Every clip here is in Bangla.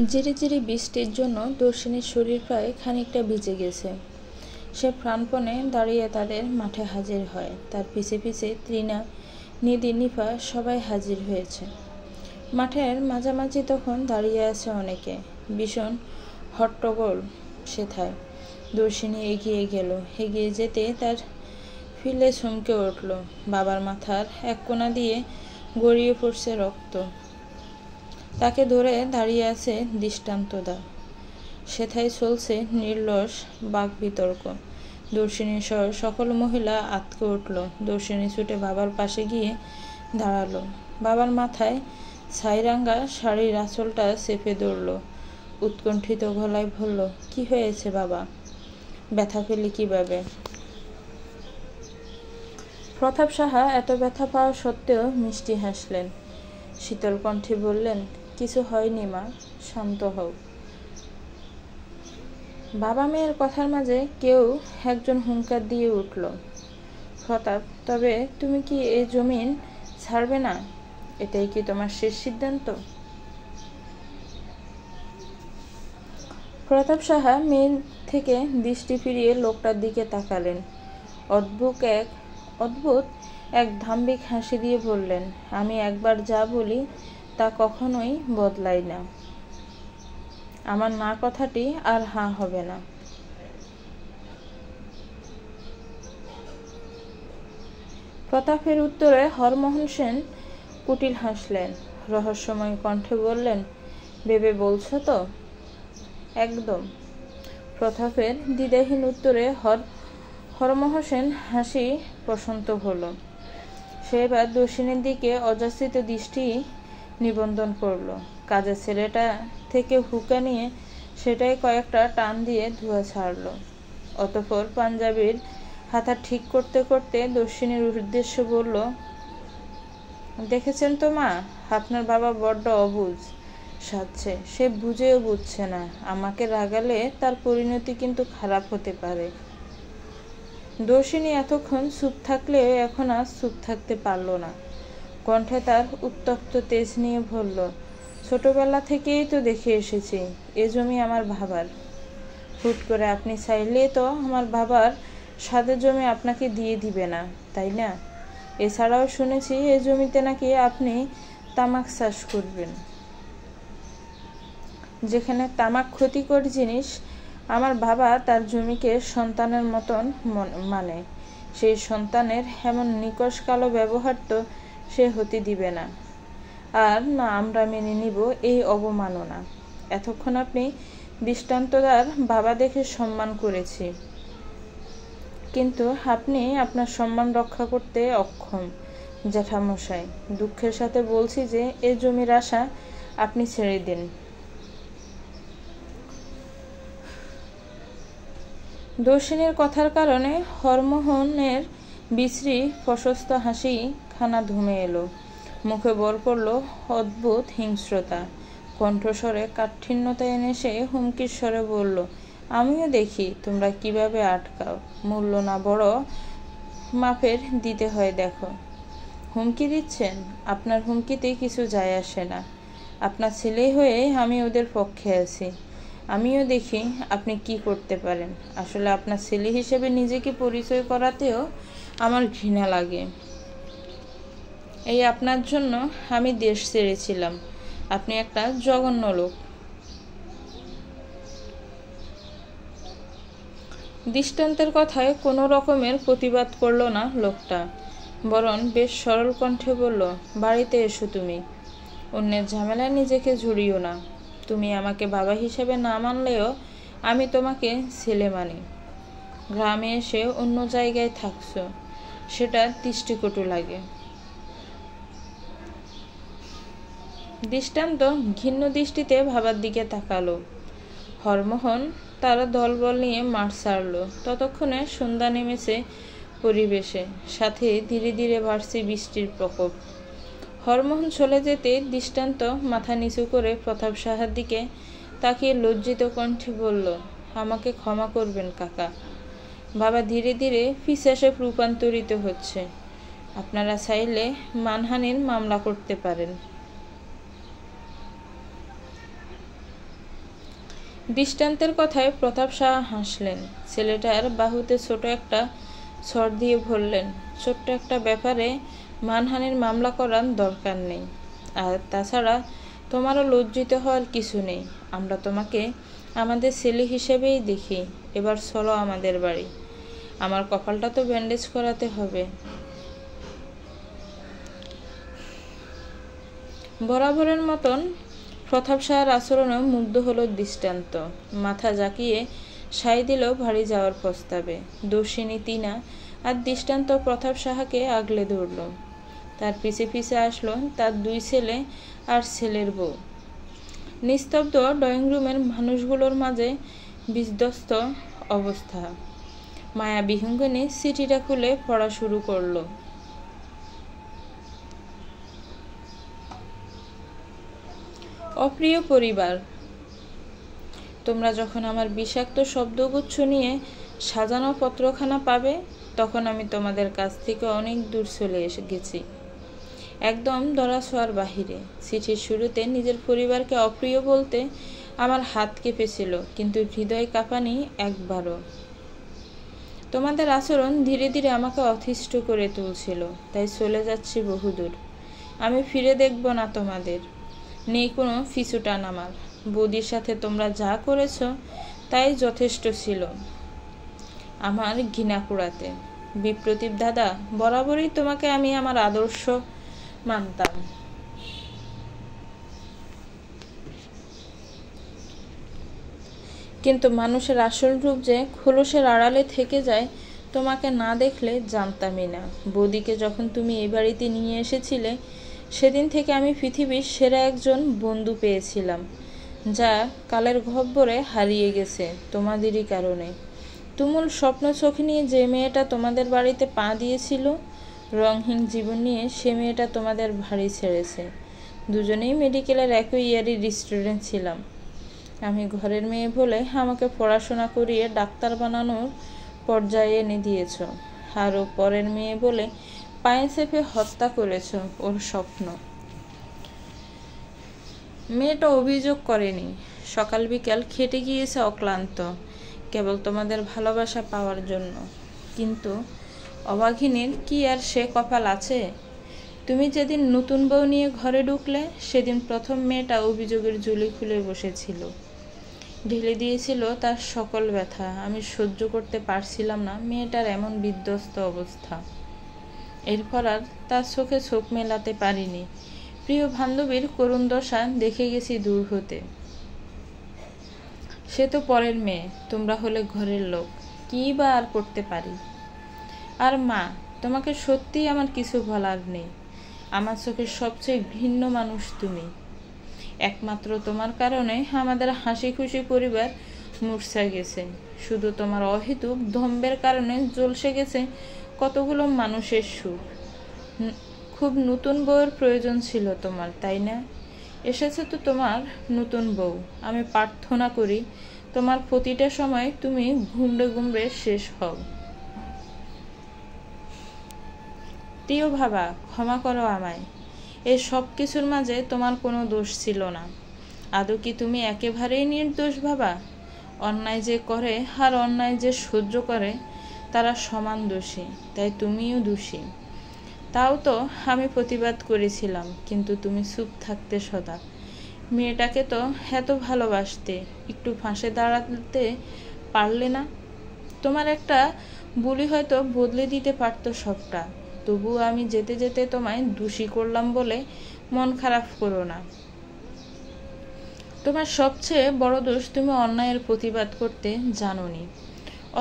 ঝিরিঝিরি বৃষ্টির জন্য দর্শিনীর শরীর প্রায় খানিকটা ভিজে গেছে। সে প্রাণপণে দাঁড়িয়ে তাদের মাঠে হাজির হয়। তার পিছে পিছে তৃণা, নিধি, নিফা সবাই হাজির হয়েছে। মাঠের মাঝামাঝি তখন দাঁড়িয়ে আছে অনেকে। ভীষণ হট্টগোল সেথায়। দর্শিনী এগিয়ে গেল। এগিয়ে যেতে তার ফিলে চমকে উঠল। বাবার মাথার এক কোণা দিয়ে গড়িয়ে পড়ছে রক্ত। তাকে ধরে দাঁড়িয়ে আছে দৃষ্টান্তদা। সেথায় চলছে নির্লস বাকবিতর্ক। দর্শিনী সহ সকল মহিলা আঁতকে উঠল। দর্শিনী ছুটে বাবার পাশে গিয়ে দাঁড়ালো। বাবার মাথায় ছাইরাঙ্গা শাড়ির আঁচলটা চেপে ধরল। উৎকণ্ঠিত গলায় বলল, কি হয়েছে বাবা? ব্যথা পেলে কিভাবে? প্রতাপ সাহা এত ব্যথা পাওয়া সত্ত্বেও মিষ্টি হাসলেন। শীতল কণ্ঠে বললেন, কিছু হয়নি মা, শান্ত হও। বাবা মেয়ের কথার মাঝে কেউ একজন হুঙ্কার দিয়ে উঠল, প্রতাপ, তবে তুমি কি এই জমিন ছাড়বে না? এটাই কি তোমার শেষ সিদ্ধান্ত? প্রতাপ সাহা মেয়ের থেকে দৃষ্টি ফিরিয়ে লোকটার দিকে তাকালেন। অদ্ভুত এক ধাম্বিক হাসি দিয়ে বললেন, আমি একবার যা বলি তা কখনোই বদলাই না। আমার না কথাটি আর হাঁ হবে না। প্রতাপের উত্তরে হরমোহন সেন কুটিল হাসলেন। রহস্যময় কণ্ঠে বললেন, ভেবে বলছো তো? একদম। প্রতাপের দ্বিধাহীন উত্তরে হরমোহন সেন হাসি প্রশান্ত হল। সে এবার দর্শিনীর দিকে অযাচিত দৃষ্টি নিবন্ধন করল। কাজের ছেলেটা থেকে হুকা নিয়ে সেটাই কয়েকটা টান দিয়ে ধোঁয়া ছাড়ল। অতঃপর পাঞ্জাবির হাতা ঠিক করতে করতে দর্শিনীর উদ্দেশ্যে বলল, দেখেছেন তো মা, আপনার বাবা বড্ড অবুঝ সাজছে। সে বুঝেও বুঝছে না আমাকে রাগালে তার পরিণতি কিন্তু খারাপ হতে পারে। দর্শিনী এতক্ষণ চুপ থাকলেও এখন আর চুপ থাকতে পারল না। কণ্ঠে তার উত্তপ্ত তেজ নিয়ে বলল, ছোটবেলা থেকেই তো দেখে এসেছি এ জমি আমার বাবার। হুট করে আপনি চাইলে তো আমার বাবার সাদের জমি আপনাকে দিয়ে দিবে না, তাই না? এছাড়াও শুনেছি এ জমিতে নাকি আপনি তামাক চাষ করবেন। যেখানে তামাক ক্ষতিকর জিনিস, আমার বাবা তার জমিকে সন্তানের মতন মানে। সেই সন্তানের এমন নিকষ কালো ব্যবহার তো সে হতে দিবে না। আর না আমরা মেনে নিব এই অবমাননা। এতক্ষণ আপনি দৃষ্টান্তদার বাবা দেখে সম্মান করেছি, কিন্তু আপনি আপনার সম্মান রক্ষা করতে অক্ষম জ্যাঠামশাই। দুঃখের সাথে বলছি যে এ জমির আশা আপনি ছেড়ে দিন। দর্শিনীর কথার কারণে হরমোহনের বিশ্রী প্রশস্ত হাসি খানা ধুমে এলো। মুখে বর পড়ল অদ্ভুত হিংস্রতা। কণ্ঠস্বরে কাঠিন্যতা এনে সে হুমকির স্বরে বলল, আমিও দেখি তোমরা কিভাবে আটকাও। মূল্য না বড় মাপের দিতে হয় দেখো। হুমকি দিচ্ছেন? আপনার হুমকিতে কিছু যায় আসে না। আপনার ছেলে হয়ে আমি ওদের পক্ষে আছি। আমিও দেখি আপনি কি করতে পারেন। আসলে আপনার ছেলে হিসেবে নিজেকে পরিচয় করাতেও আমার ঘৃণা লাগে। এই আপনার জন্য আমি দেশ ছেড়েছিলাম। আপনি একটা জঘন্য লোক। দৃষ্টান্তের কথায় কোনো রকমের প্রতিবাদ করল না লোকটা, বরং বেশ সরল কণ্ঠে বলল, বাড়িতে এসো তুমি। অন্যের ঝামেলায় নিজেকে জড়িও না। তুমি আমাকে বাবা হিসেবে না মানলেও আমি তোমাকে ছেলে মানি। গ্রামে এসে অন্য জায়গায় থাকছো, সেটা দৃষ্টিকটু লাগে। দৃষ্টান্ত ঘিন্ন দৃষ্টিতে বাবার দিকে তাকালো। হরমোহন তারা দলবল নিয়ে মাঠ ছাড়ল। ততক্ষণে সন্ধ্যা নেমেছে পরিবেশে, সাথে ধীরে ধীরে বাড়ছে বৃষ্টির প্রকোপ। হরমোহন চলে যেতে দৃষ্টান্ত মাথা নিচু করে প্রতাপ সাহার দিকে তাকিয়ে লজ্জিত কণ্ঠে বলল, আমাকে ক্ষমা করবেন কাকা। বাবা ধীরে ধীরে পিশাচে রূপান্তরিত হচ্ছে। আপনারা চাইলে মানহানির মামলা করতে পারেন। দৃষ্টান্তের কথায় প্রতাপ সাহা হাসলেন। ছেলেটার বাহুতে ছোট একটা ছড় দিয়ে বললেন, ছোট্ট একটা ব্যাপারে মানহানির মামলা করার দরকার নেই। আর তাছাড়া তোমারও লজ্জিত হওয়ার কিছু নেই। আমরা তোমাকে আমাদের ছেলে হিসেবেই দেখি। এবার চলো আমাদের বাড়ি। আমার কপালটা তো ব্যান্ডেজ করাতে হবে। বরাবরের মতন প্রতাপ সাহার আচরণে মুগ্ধ হলো দৃষ্টান্ত। মাথা জাকিয়ে সায় দিল বাড়ি যাওয়ার প্রস্তাবে। দর্শিনী টিনা আর দৃষ্টান্ত প্রতাপ সাহাকে আগলে ধরল। তার পিছে পিছে আসলো তার দুই ছেলে আর ছেলের বউ। নিস্তব্ধ ড্রয়িং রুমের মানুষগুলোর মাঝে বিধ্বস্ত অবস্থা। মায়া বিহঙ্গিনী চিঠিটা খুলে পড়া শুরু করলো। অপ্রিয় পরিবার, তোমরা যখন আমার বিষাক্ত শব্দগুচ্ছ নিয়ে সাজানো পত্রখানা পাবে, তখন আমি তোমাদের কাছ থেকে অনেক দূর চলে গেছি, একদম ধরাছোঁয়ার বাহিরে। চিঠির শুরুতে নিজের পরিবারকে অপ্রিয় বলতে আমার হাত কেঁপেছিল, কিন্তু হৃদয় কাঁপানি একবারও। তোমাদের আচরণ ধীরে ধীরে আমাকে অতিষ্ঠ করে তুলছিল, তাই চলে যাচ্ছি বহুদূর। আমি ফিরে দেখব না তোমাদের। নেই কোনো পিছুটান আমার। বৌদির সাথে তোমরা যা করেছ তাই যথেষ্ট ছিল আমার ঘৃণা কুড়াতে। বিপ্রতীপ দাদা, বরাবরই তোমাকে আমি আমার আদর্শ মানতাম। কিন্তু মানুষের আসল রূপ যে খোলসের আড়ালে থেকে যায় তোমাকে না দেখলে জানতামই না। বৌদিকে যখন তুমি এই বাড়িতে নিয়ে এসেছিলে, সেদিন থেকে আমি পৃথিবীর সেরা একজন বন্ধু পেয়েছিলাম, যা কালের গহ্বরে হারিয়ে গেছে তোমাদেরই কারণে। তুমুল স্বপ্ন চোখ নিয়ে যে মেয়েটা তোমাদের বাড়িতে পা দিয়েছিল, রংহীন জীবন নিয়ে সে মেয়েটা তোমাদের ভারী ছেড়েছে। দুজনেই মেডিকেলের একই ইয়ারের স্টুডেন্ট ছিলাম। আমি ঘরের মেয়ে বলে আমাকে পড়াশোনা করিয়ে ডাক্তার বানানোর পর্যায়ে এনে দিয়েছ, আর ও পরের মেয়ে বলে পায়ে চেপে হত্যা করেছ ওর স্বপ্ন। মেয়েটা অভিযোগ করেনি, সকাল বিকাল খেটে গিয়েছে অক্লান্ত, কেবল তোমাদের ভালোবাসা পাওয়ার জন্য। কিন্তু অভাগিনীর কি আর সে কপাল আছে? তুমি যেদিন নতুন বউ নিয়ে ঘরে ঢুকলে, সেদিন প্রথম মেয়েটা অভিযোগের ঝুলি খুলে বসেছিল, ঢেলে দিয়েছিল তার সকল ব্যথা। আমি সহ্য করতে পারছিলাম না মেয়েটার এমন বিধ্বস্ত অবস্থা। এরপর আর তার চোখে চোখ মেলাতে পারিনি। প্রিয় বান্ধবীর করুণ দশা দেখে গেছি দূর হতে। সে তো পরের মেয়ে, তোমরা হলে ঘরের লোক, কি বা আর করতে পারি? আর মা, তোমাকে সত্যিই আমার কিছু বলার নেই। আমার চোখের সবচেয়ে ভিন্ন মানুষ তুমি। একমাত্র তোমার কারণে আমাদের হাসি খুশি পরিবার মূর্ছা গেছে। শুধু তোমার অহেতুক ধম্বের কারণে জ্বলসে গেছে কতগুলো মানুষের সুর। খুব নতুন বউয়ের প্রয়োজন ছিল তোমার, তাই না? এসেছে তো তোমার নতুন বউ। আমি প্রার্থনা করি তোমার প্রতিটা সময় তুমি ঘুমড়ে ঘুমড়ে শেষ হও। প্রিয় বাবা, ক্ষমা করো আমায়। এই সব কিছুর মাঝে তোমার কোনো দোষ ছিল না। আদৌ কি তুমি একেবারেই নির্দোষ বাবা? অন্যায় যে করে আর অন্যায় যে সহ্য করে, তারা সমান দোষী, তাই তুমিও দোষী। তাও তো আমি প্রতিবাদ করেছিলাম, কিন্তু তুমি চুপ থাকতে সদা। মেয়েটাকে তো এত ভালোবাসতে, একটু ফাঁসে দাঁড়াতে পারলে না? তোমার একটা বুলি হয়তো বদলে দিতে পারতো সবটা। তবু আমি যেতে যেতে তোমায় দোষী করলাম বলে মন খারাপ করো না। তোমার সবচেয়ে বড় দোষ, তুমি অন্যায়ের প্রতিবাদ করতে জানোনি।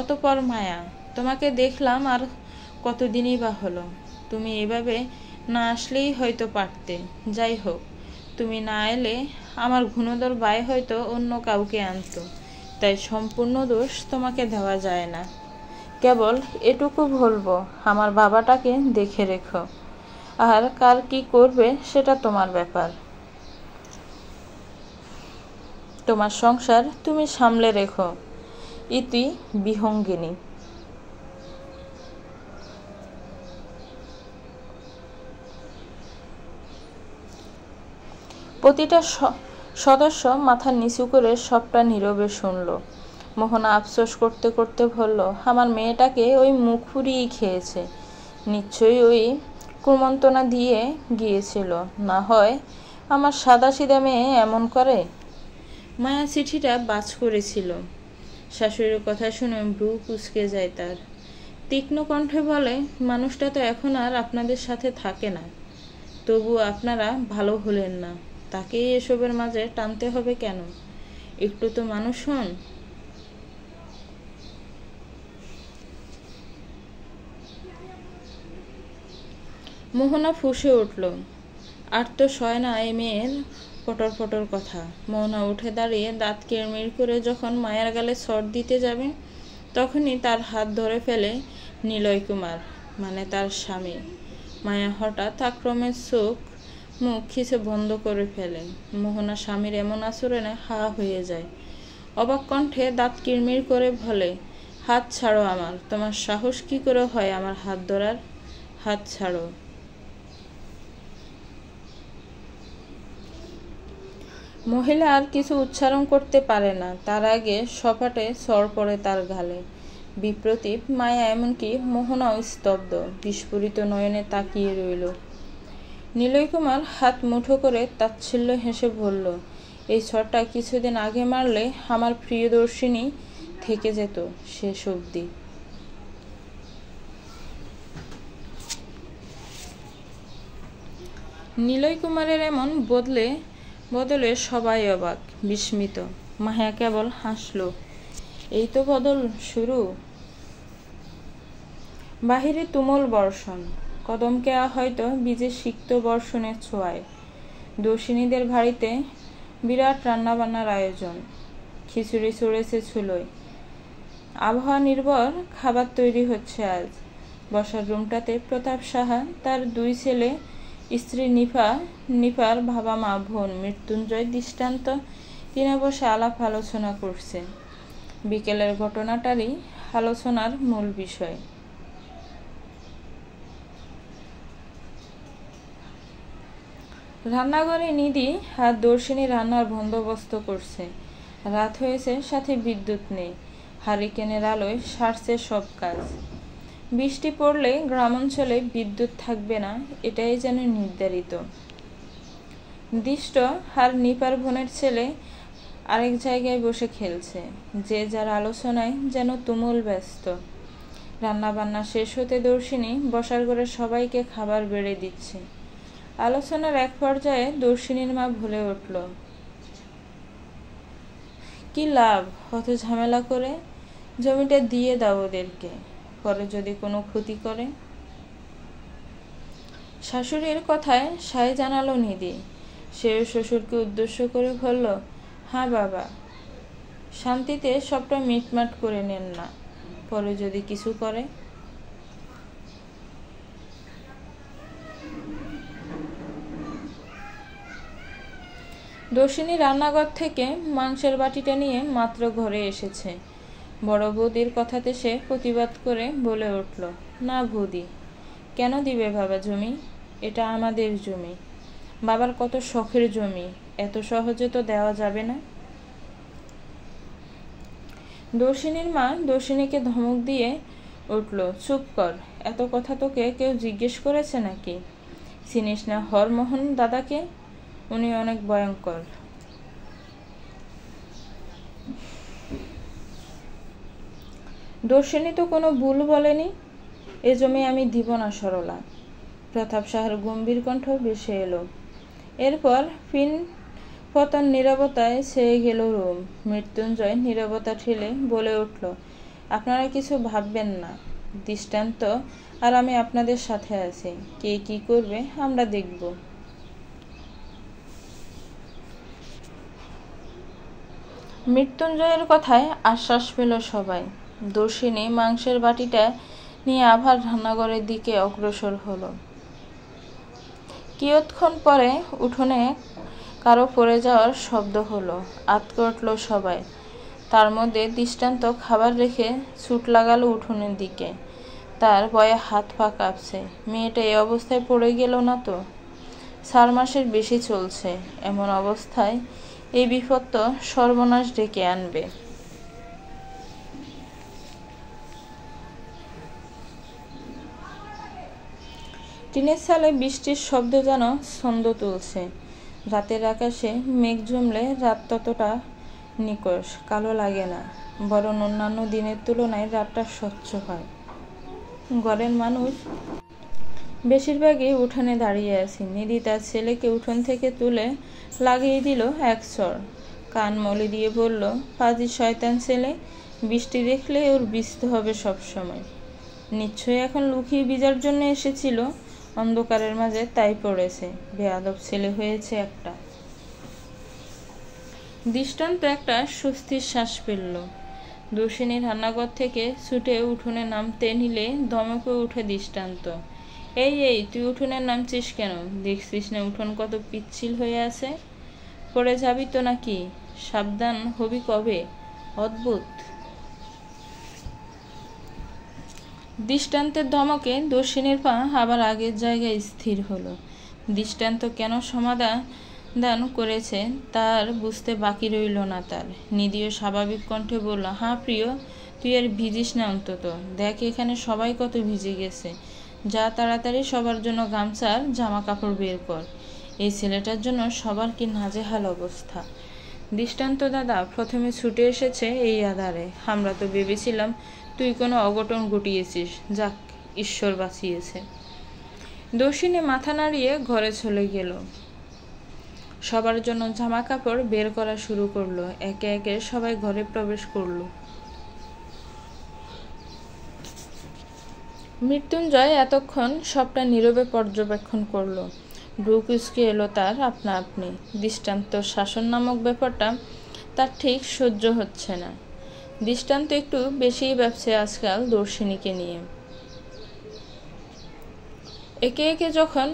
অতঃপর মায়া, তোমাকে দেখলাম আর কতদিনই বা হলো। তুমি এভাবে না আসলেই হয়তো পারতে। যাই হোক, তুমি না এলে আমার গুণধর ভাই হয়তো অন্য কাউকে আনতো, তাই সম্পূর্ণ দোষ তোমাকে দেওয়া যায় না। কেবল এটুকু বলবো, আমার বাবাটাকে দেখে রেখো, আর কার কি করবে সেটা তোমার ব্যাপার। তোমার সংসার তুমি সামলে রেখো। ইতি বিহঙ্গিনী। প্রতিটা সদস্য মাথা নিচু করে সবটা নীরবে শুনল। মোহনা আফসোস করতে করতে বলল, আমার মেয়েটাকে ওই মুখ ফুরিয়েই খেয়েছে। নিশ্চয়ই ওই কুমন্ত্রণা দিয়ে গিয়েছিল, না হয় আমার সাদাসিধা মেয়ে এমন করে। মায়া চিঠিটা বাজ করেছিল। শাশুড়ির কথা শুনে ভ্রু কুঁচকে যায় তার। তীক্ষ্ণ কণ্ঠে বলে, মানুষটা তো এখন আর আপনাদের সাথে থাকে না, তবু আপনারা ভালো হলেন না, তাকে এসবের মাঝে টানতে হবে কেন? একটু তো মানুষ হন। মোহনা ফুঁসে উঠল, আর তো সয় না এই মেয়ের পটর পটর কথা। মোহনা উঠে দাঁড়িয়ে দাঁত কিরমির করে যখন মায়ের গালে চড় দিতে যাবে, তখনই তার হাত ধরে ফেলে নিলয় কুমার, মানে তার স্বামী। মায়া হঠাৎ আক্রমণের চোখ মুখ খিচে বন্ধ করে ফেলে। মোহনা স্বামীর এমন আচরণে হা হয়ে যায়। অবাক কণ্ঠে দাঁত কিরমির করে বলে, হাত ছাড়ো আমার, তোমার সাহস কি করে হয় আমার হাত ধরার? হাত ছাড়ো। মহিলা আর কিছু উচ্চারণ করতে পারে না, তার আগে সপাটে চড় পড়ে তার গালে। বিপ্রতীপ, মায়া, এমনকি মোহনাও স্তব্ধ, বিস্ফোরিত নয়নে তাকিয়ে রইল। নিলয় কুমার হাত মুঠো করে তাচ্ছিল্য হেসে বলল, এই ছড়টা কিছুদিন আগে মারলে আমার প্রিয়দর্শিনী থেকে যেত শেষ অবধি। নিলয় কুমারের এমন বদলে সবাই অবাক, বিস্মিত। মায়া কেবল হাসল। এই তো বদল শুরু। বাহিরে তুমুল বর্ষণ। কদমকে হয়তো বীজে সিক্ত বর্ষণের ছোঁয়ায়। দর্শিনীদের বাড়িতে বিরাট রান্নাবান্নার আয়োজন। খিচুড়ি চড়েছে চুলোয়। আবহাওয়া নির্ভর খাবার তৈরি হচ্ছে আজ। বসার রুমটাতে প্রতাপ সাহা, তার দুই ছেলে, স্ত্রী নিপার বাবা মা বোন মৃত্যুঞ্জয় দৃষ্টান্ত তিনি বসে আলাপ আলোচনা করছে। বিকেলের ঘটনাটারই আলোচনার মূল বিষয়। রান্নাঘরে নিধি আর দর্শিনী রান্নার বন্দোবস্ত করছে। রাত হয়েছে, সাথে বিদ্যুৎ নেই। হারিকেনের আলোয় সারছে সব কাজ। বৃষ্টি পড়লে গ্রামাঞ্চলে বিদ্যুৎ থাকবে না, এটাই যেন নির্ধারিত। দৃষ্ট আর নিপার বোনের ছেলে আরেক জায়গায় বসে খেলছে। যে যার আলোচনায় যেন তুমুল ব্যস্ত। রান্নাবান্না শেষ হতে দর্শিনী বসার ঘরে সবাইকে খাবার বেড়ে দিচ্ছে। আলোচনার এক পর্যায়ে দর্শিনীর মা বলে উঠল, কি লাভ অত ঝামেলা করে? জমিটা দিয়ে দাও ওদেরকে, পরে যদি কোনো ক্ষতি করে। শাশুড়ির কথায় সায় জানালো নিধি। সেও শ্বশুরকে উদ্দেশ্য করে বলল, হ্যাঁ বাবা, শান্তিতে সবটা মিটমাট করে নেন না, পরে যদি কিছু করে। দর্শিনী রান্নাঘর থেকে মাংসের বাটিটা নিয়ে মাত্র ঘরে এসেছে। বড় বৌদির কথাতে সে প্রতিবাদ করে বলে উঠল, না বৌদি, কেন দিবে বাবা জমি? এটা আমাদের জমি। বাবার কত শখের জমি, এত সহজে তো দেওয়া যাবে না। দর্শিনীর মা দর্শিনীকে ধমক দিয়ে উঠল, চুপ কর, এত কথা তোকে কেউ জিজ্ঞেস করেছে নাকি? চিনিস না হরমোহন দাদাকে? উনি অনেক ভয়ঙ্কর। দর্শিনী তো কোনো ভুল বলেনি। এ জমি আমি দিব না সরলা। প্রতাপ সাহার গম্ভীর কণ্ঠ ভেসে এলো। এরপর ফিন পতন নীরবতায় ছেয়ে গেল রুম। মৃত্যুঞ্জয় নীরবতা ঠেলে বলে উঠল, আপনারা কিছু ভাববেন না, দৃষ্টান্ত আর আমি আপনাদের সাথে আছি। কে কি করবে আমরা দেখব। মৃত্যুঞ্জয়ের কথায় আশ্বাস পেল সবাই। দর্শিনী মাংসের বাটিটা নিয়ে আবার রান্নাঘরের দিকে অগ্রসর হলো। কিয়ৎক্ষণ পরে উঠোনে কারো পড়ে যাওয়ার শব্দ হলো। আঁতকে উঠল সবাই। তার মধ্যে দৃষ্টান্ত খাবার রেখে ছুট লাগালো উঠোনের দিকে। তার ভয়ে হাত পা কাঁপছে। মেয়েটা এই অবস্থায় পড়ে গেল না তো? 4 মাসের বেশি চলছে। এমন অবস্থায় এই বিপদ তো সর্বনাশ ডেকে আনবে। টিনের সালে বৃষ্টির শব্দ যেন ছন্দ তুলছে। রাতের আকাশে মেঘ জমলে রাত ততটা নিকষ কালো লাগে না, বরং অন্যান্য দিনের তুলনায় রাতটা স্বচ্ছ হয়। ঘরের মানুষ বেশিরভাগই উঠানে দাঁড়িয়ে আছে। নিধি তার ছেলেকে উঠোন থেকে তুলে লাগিয়ে দিল এক চড়। কান মলে দিয়ে বলল, পাজি শয়তান ছেলে, বৃষ্টি দেখলে ওর ভিজতে হবে সবসময়। নিশ্চয়ই এখন লুকিয়ে ভিজার জন্য এসেছিল, অন্ধকারের মাঝে তাই পড়েছে। বেয়াদব ছেলে হয়েছে একটা। দৃষ্টান্ত একটা স্বস্তির শ্বাস ফেলল। দর্শিনীর রান্নাঘর থেকে ছুটে উঠোনে নামতে নিলে দমকে উঠে দৃষ্টান্ত। এই এই, তুই উঠোনে নামছিস কেন? দেখছিস না উঠোন কত পিচ্ছিল হয়ে আছে? পড়ে যাবি তো নাকি? সাবধান হবি কবে? অদ্ভুত। দৃষ্টান্তের ধমকে দর্শিনীর পা আবার আগের জায়গায় স্থির হলো। দৃষ্টান্ত কেন সমাধান করেছে তার বুঝতে বাকি রইল না তার। নিধিও স্বাভাবিক কণ্ঠে বলল, হ্যাঁ প্রিয়, তুই আর ভিজিস না অন্তত। দেখ এখানে সবাই কত ভিজে গেছে। যা তাড়াতাড়ি সবার জন্য গামছার জামা কাপড় বের কর। এই ছেলেটার জন্য সবার কি নাজেহাল অবস্থা। দৃষ্টান্ত দাদা প্রথমে ছুটে এসেছে এই আধারে। আমরা তো ভেবেছিলাম তুই কোনো অঘটন ঘটিয়েছিস। যাক, ঈশ্বর বাঁচিয়েছে। দর্শিনী মাথা নাড়িয়ে ঘরে চলে গেল। সবার জন্য জামা কাপড় বের করা শুরু করলো। একে একে সবাই ঘরে প্রবেশ করলো। মৃত্যুঞ্জয় এতক্ষণ সবটা নীরবে পর্যবেক্ষণ করলো। ভ্রু কুঁচকে এলো তার আপনা আপনি। দৃষ্টান্ত শাসন নামক ব্যাপারটা তার ঠিক সহ্য হচ্ছে না। দৃষ্টান্ত একটু বেশিই ভাবছে আজকাল দর্শিনীকে নিয়ে। একে একে যখন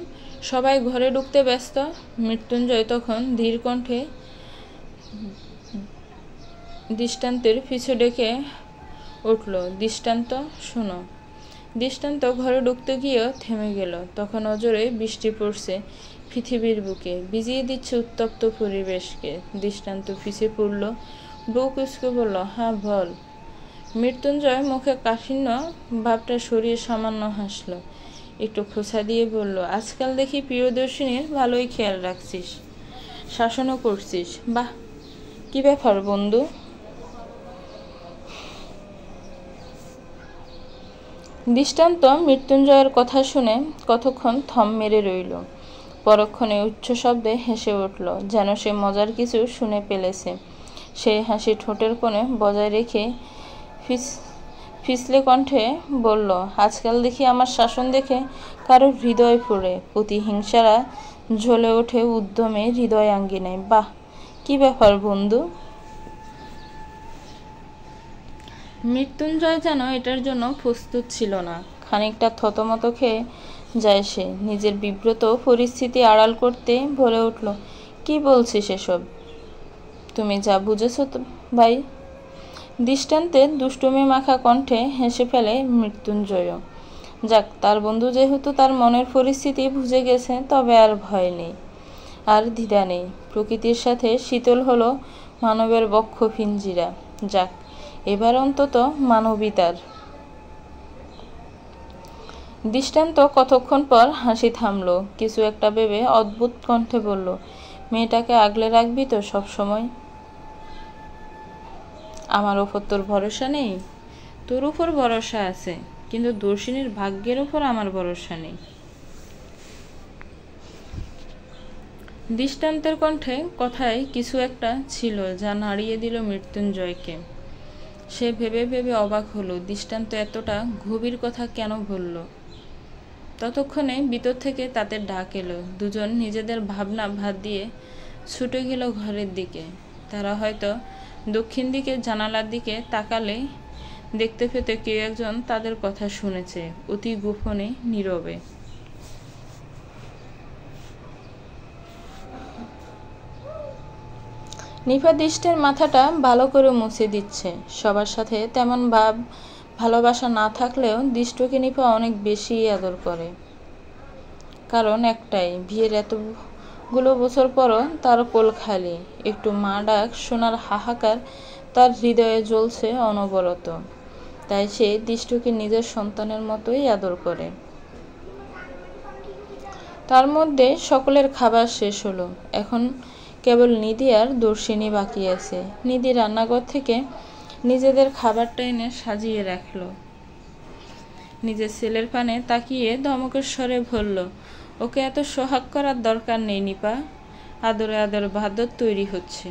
সবাই ঘরে ঢুকতে ব্যস্ত, মৃত্যুঞ্জয় তখন ধীর কণ্ঠে দৃষ্টান্তের পিছু ডেকে উঠল, দৃষ্টান্ত শোনো। দৃষ্টান্ত ঘরে ঢুকতে গিয়েও থেমে গেল। তখন অজরে বৃষ্টি পড়ছে পৃথিবীর বুকে, ভিজিয়ে দিচ্ছে উত্তপ্ত পরিবেশকে। দৃষ্টান্ত পিছিয়ে পড়ল, বউ কুচকে বলল, হ্যাঁ বল। মৃত্যুঞ্জয় মুখে কাঠিন্য ভাবটা সরিয়ে সামান্য হাসল। একটু খোঁচা দিয়ে বলল, আজকাল দেখি প্রিয়দর্শিনীর ভালোই খেয়াল রাখছিস, শাসনও করছিস। বাহ, কি ব্যাপার বন্ধু? দৃষ্টান্ত মৃত্যুঞ্জয়ের কথা শুনে কতক্ষণ থম মেরে রইল। পরক্ষণে উচ্চ শব্দে হেসে উঠল, যেন সে মজার কিছু শুনে ফেলেছে। সেই হাসি ঠোঁটের কোণে বজায় রেখে ফিসলে কণ্ঠে বলল, আজকাল দেখি আমার শাসন দেখে কারো হৃদয় ফুঁড়ে, প্রতিহিংসারা জ্বলে ওঠে উদ্যমে হৃদয় আঙ্গিনায়। বাহ, কি ব্যাপার বন্ধু? মৃত্যুঞ্জয় যেন এটার জন্য প্রস্তুত ছিল না। খানিকটা থতমত খেয়ে যায় সে। নিজের বিব্রত পরিস্থিতি আড়াল করতে বলে উঠল, কি বলছিস এসব? তুমি যা বুঝেছ ভাই। দৃষ্টান্তের দুষ্টুমি মাখা কণ্ঠে হেসে ফেলে মৃত্যুঞ্জয়। যাক, তার বন্ধু যেহেতু তার মনের পরিস্থিতি বুঝে গেছে, তবে আর ভয় নেই, আর দ্বিধা নেই। প্রকৃতির সাথে শীতল হলো মানবের বক্ষ পিঞ্জিরা। যাক, এবার অন্তত মানবিতার। দৃষ্টান্ত কতক্ষণ পর হাসি থামল। কিছু একটা ভেবে অদ্ভুত কণ্ঠে বলল, মেয়েটাকে আগলে রাখবি তো সব সময়? আমার ওপর তোর ভরসা নেই? তোর উপর ভরসা আছে, কিন্তু দর্শিনীর ভাগ্যের উপর আমার ভরসা নেই। দৃষ্টান্তের কণ্ঠে কথায় কিছু একটা ছিল যা নাড়িয়ে দিল মৃত্যুঞ্জয়কে। সে ভেবে ভেবে অবাক হলো, দৃষ্টান্ত এতটা গভীর কথা কেন বলল। ততক্ষণে ভিতর থেকে তাদের ডাক এলো। দুজন নিজেদের ভাবনা ভাত দিয়ে ছুটে গেল ঘরের দিকে। তারা হয়তো দক্ষিণ দিকের জানালার দিকে তাকালে দেখতে পেত কেউ একজন তাদের কথা শুনেছে, অতি গোপনে, নীরবে। নিপা দৃষ্টের মাথাটা ভালো করে মুছে দিচ্ছে। সবার সাথে তেমন ভালোবাসা না থাকলেও দৃষ্টকে নিপা অনেক বেশি আদর করে। কারণ একটাই, বিয়ের এত গুলো বছর পরও তার কোল খালি, একটু মা ডাক শোনার হাহাকার তার হৃদয়ে জ্বলছে অনবরত। তাই সে দিষ্টুকে নিজের সন্তানের মতোই আদর করে। তার মধ্যে সকলের খাবার শেষ হলো। এখন কেবল নিধি আর দর্শিনী বাকি আছে। নিধি রান্নাঘর থেকে নিজেদের খাবারটা এনে সাজিয়ে রাখল। নিজের ছেলের পানে তাকিয়ে ধমকের স্বরে বলল, ওকে এত সোহাগ করার দরকার নেই নিপা, আদরে আদরে ভাত তৈরি হচ্ছে।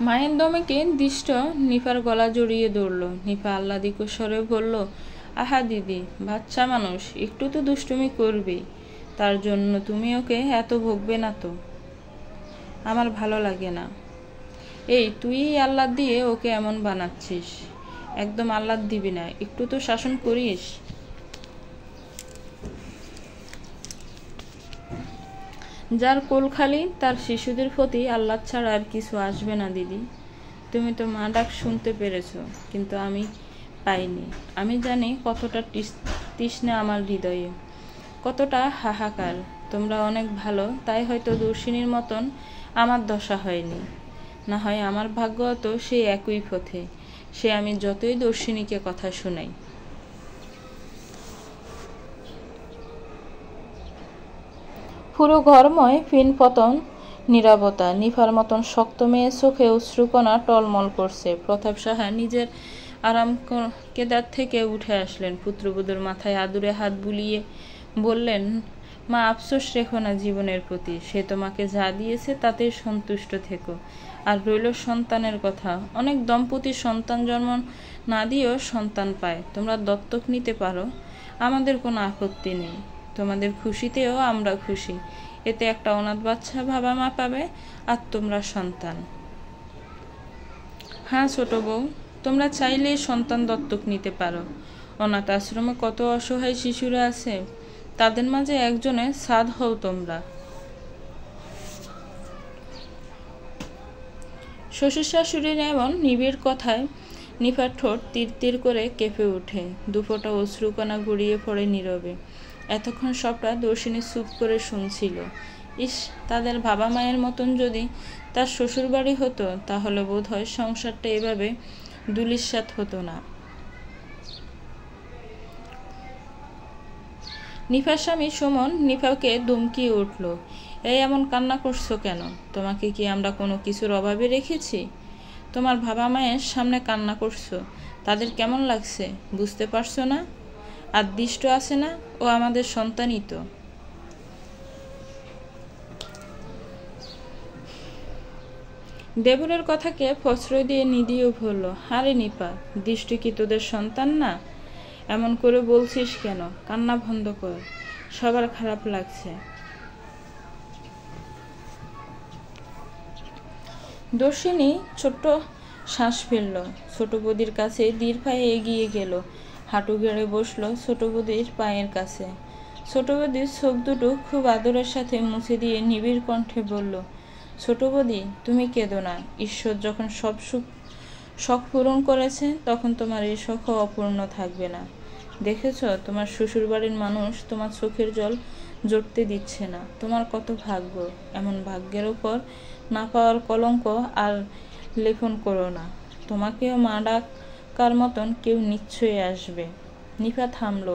মায়ের দমেকে দিষ্ট নিপার গলা জড়িয়ে ধরল। নিপা আহ্লাদিক স্বরে বলল, আহা দিদি, বাচ্চা মানুষ, একটু তো দুষ্টুমি করবে, তার জন্য তুমি ওকে এত ভোগবে না তো। আমার ভালো লাগে না। এই তুই আহ্লাদ দিয়ে ওকে এমন বানাচ্ছিস। একদম আহ্লাদ দিবি না, একটু তো শাসন করিস। যার কোল খালি তার শিশুদের প্রতি আহ্লাদ ছাড়া আর কিছু আসবে না দিদি। তুমি তো মা ডাক শুনতে পেরেছ, কিন্তু আমি পাইনি। আমি জানি কতটা তৃষ্ণা আমার হৃদয়ে, কতটা হাহাকার। তোমরা অনেক ভালো, তাই হয়তো দর্শিনীর মতন আমার দশা হয়নি। না হয় আমার ভাগ্য তো সেই একই পথে, সে আমি যতই দর্শিনীকে কথা শোনাই। পুরো ঘরময় ফিনপতন নীরবতা। নিফার মতন শক্ত মেয়ে চোখে অশ্রুকণা টলমল করছে। প্রতাপ সাহা নিজের আরাম কেদার থেকে উঠে আসলেন। পুত্রবধূর মাথায় আদুরে হাত বুলিয়ে বললেন, মা, আফসোস রেখো না জীবনের প্রতি। সে তোমাকে যা দিয়েছে তাতে সন্তুষ্ট থেকো। আর রইল সন্তানের কথা, অনেক দম্পতি সন্তান জন্ম না দিয়েও সন্তান পায়। তোমরা দত্তক নিতে পারো, আমাদের কোনো আপত্তি নেই। তোমাদের খুশিতেও আমরা খুশি। এতে একটা অনাথ বাচ্চা বাবা মা পাবে, আর তোমরা সন্তান। হ্যাঁ ছোট বউ, তোমরা চাইলেই সন্তান দত্তক নিতে পারো। অনাথ আশ্রমে কত অসহায় শিশুরা আছে, তাদের মাঝে একজনের সাদ হও তোমরা। শ্বশুর শাশুড়ির এমন নিবিড় কথায় নিফার ঠোঁট তীর তীর করে কেঁপে ওঠে। দুফোঁটা অশ্রুকণা গড়িয়ে পড়ে নীরবে। এতক্ষণ সবটা দর্শিনী চুপ করে শুনছিল। ইস, তাদের বাবা মায়ের মতন যদি তার শ্বশুরবাড়ি হতো, তাহলে বোধ হয় সংসারটা এভাবে দুলিশ্বাত হতো না। নিফার স্বামী সুমন নিফাকে ধমকিয়ে উঠল, এই এমন কান্না করছো কেন? তোমাকে কি আমরা কোনো কিছুর অভাবে রেখেছি? তোমার বাবা মায়ের সামনে কান্না করছো, তাদের কেমন লাগছে বুঝতে পারছো না? আর দিষ্ট আছে না, ও আমাদের সন্তানই তো। দেবরের কথাকে প্রশ্রয় দিয়ে নিধিও বলল, হারে নিপা, দিষ্ট কি তোদের সন্তান না? এমন করে বলছিস কেন? কান্না বন্ধ কর, সবার খারাপ লাগছে। দর্শিনী ছোট্ট শ্বাস ফেলল। ছোট বৌদির কাছে ধীর পায়ে এগিয়ে গেল, হাঁটু গেড়ে বসলো ছোট বৌদির পায়ের কাছে। ছোট বৌদির চোখ দুটো খুব আদরের সাথে মুছে দিয়ে নিবিড় কণ্ঠে বলল, ছোট বৌদি, তুমি কেঁদো না। ঈশ্বর যখন সব শখ পূরণ করেছে, তখন তোমার এই শখ অপূর্ণ থাকবে না। দেখেছ, তোমার শ্বশুরবাড়ির মানুষ তোমার চোখের জল জড়তে দিচ্ছে না। তোমার কত ভাগ্য। এমন ভাগ্যের ওপর না পাওয়ার কলঙ্ক আর লেখন করো না। তোমাকেও মা ডাকার মতন কেউ নিশ্চয়ই আসবে। নিপা থামল,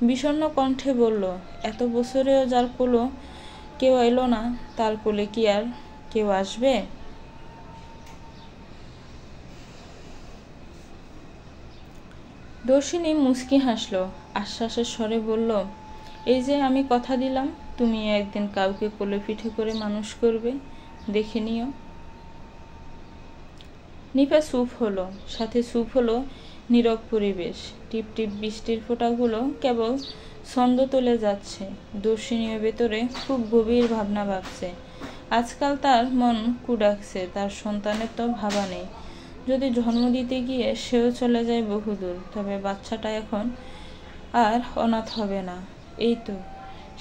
বিষণ্ণ কণ্ঠে বলল, এত বছরেও যার কোলো কেউ এলো না, তার কোলে কি আর কেউ আসবে? দর্শিনী মুচকি হাসল, আশ্বাসের স্বরে বলল, এই যে আমি কথা দিলাম, তুমি একদিন কাউকে কোলে পিঠে করে মানুষ করবে, দেখে নিও। নিপা চুপ হলো, সাথে চুপ হলো নীরব পরিবেশ। টিপ টিপ বৃষ্টির ফোঁটাগুলো কেবল ছন্দ তুলে যাচ্ছে। দর্শিনীর ভেতরে খুব গভীর ভাবনা ভাবছে। আজকাল তার মন কুডাকছে, তার সন্তানের তো ভাবা নেই। যদি জন্ম দিতে গিয়ে সেও চলে যায় বহুদূর, তবে বাচ্চাটা এখন আর অনাথ হবে না। এই তো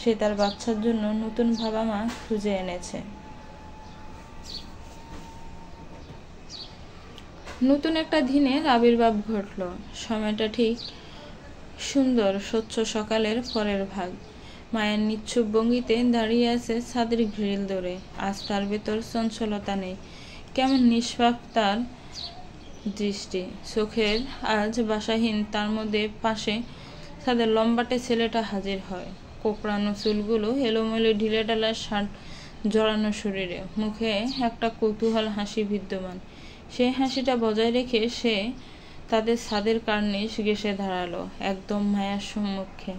সে তার বাচ্চার জন্য নতুন বাবা মা খুঁজে এনেছে। নতুন একটা দিনের আবির্ভাব ঘটল। সময়টা ঠিক সুন্দর স্বচ্ছ সকালের পরের ভাগ। মায়ের নিচ্ছুপ ভঙ্গিতে দাঁড়িয়ে আছে ছাদের গ্রিল ধরে। আজ তার ভেতর চঞ্চলতা নেই, কেমন নিষ্পাপ তার দৃষ্টি। চোখের আজ বাসাহীন। তার মধ্যে পাশে ছাদের লম্বাটে ছেলেটা হাজির হয়। কোঁকড়ানো চুলগুলো এলোমেলো, ঢিলেঢালা শার্ট জড়ানো শরীরে, মুখে একটা কৌতূহল হাসি বিদ্যমান। সেই হাসিটা বজায় রেখে সে তাদের ছাদের কার্নিশ ঘেঁষে দাঁড়ালো একদম মায়ার সম্মুখে।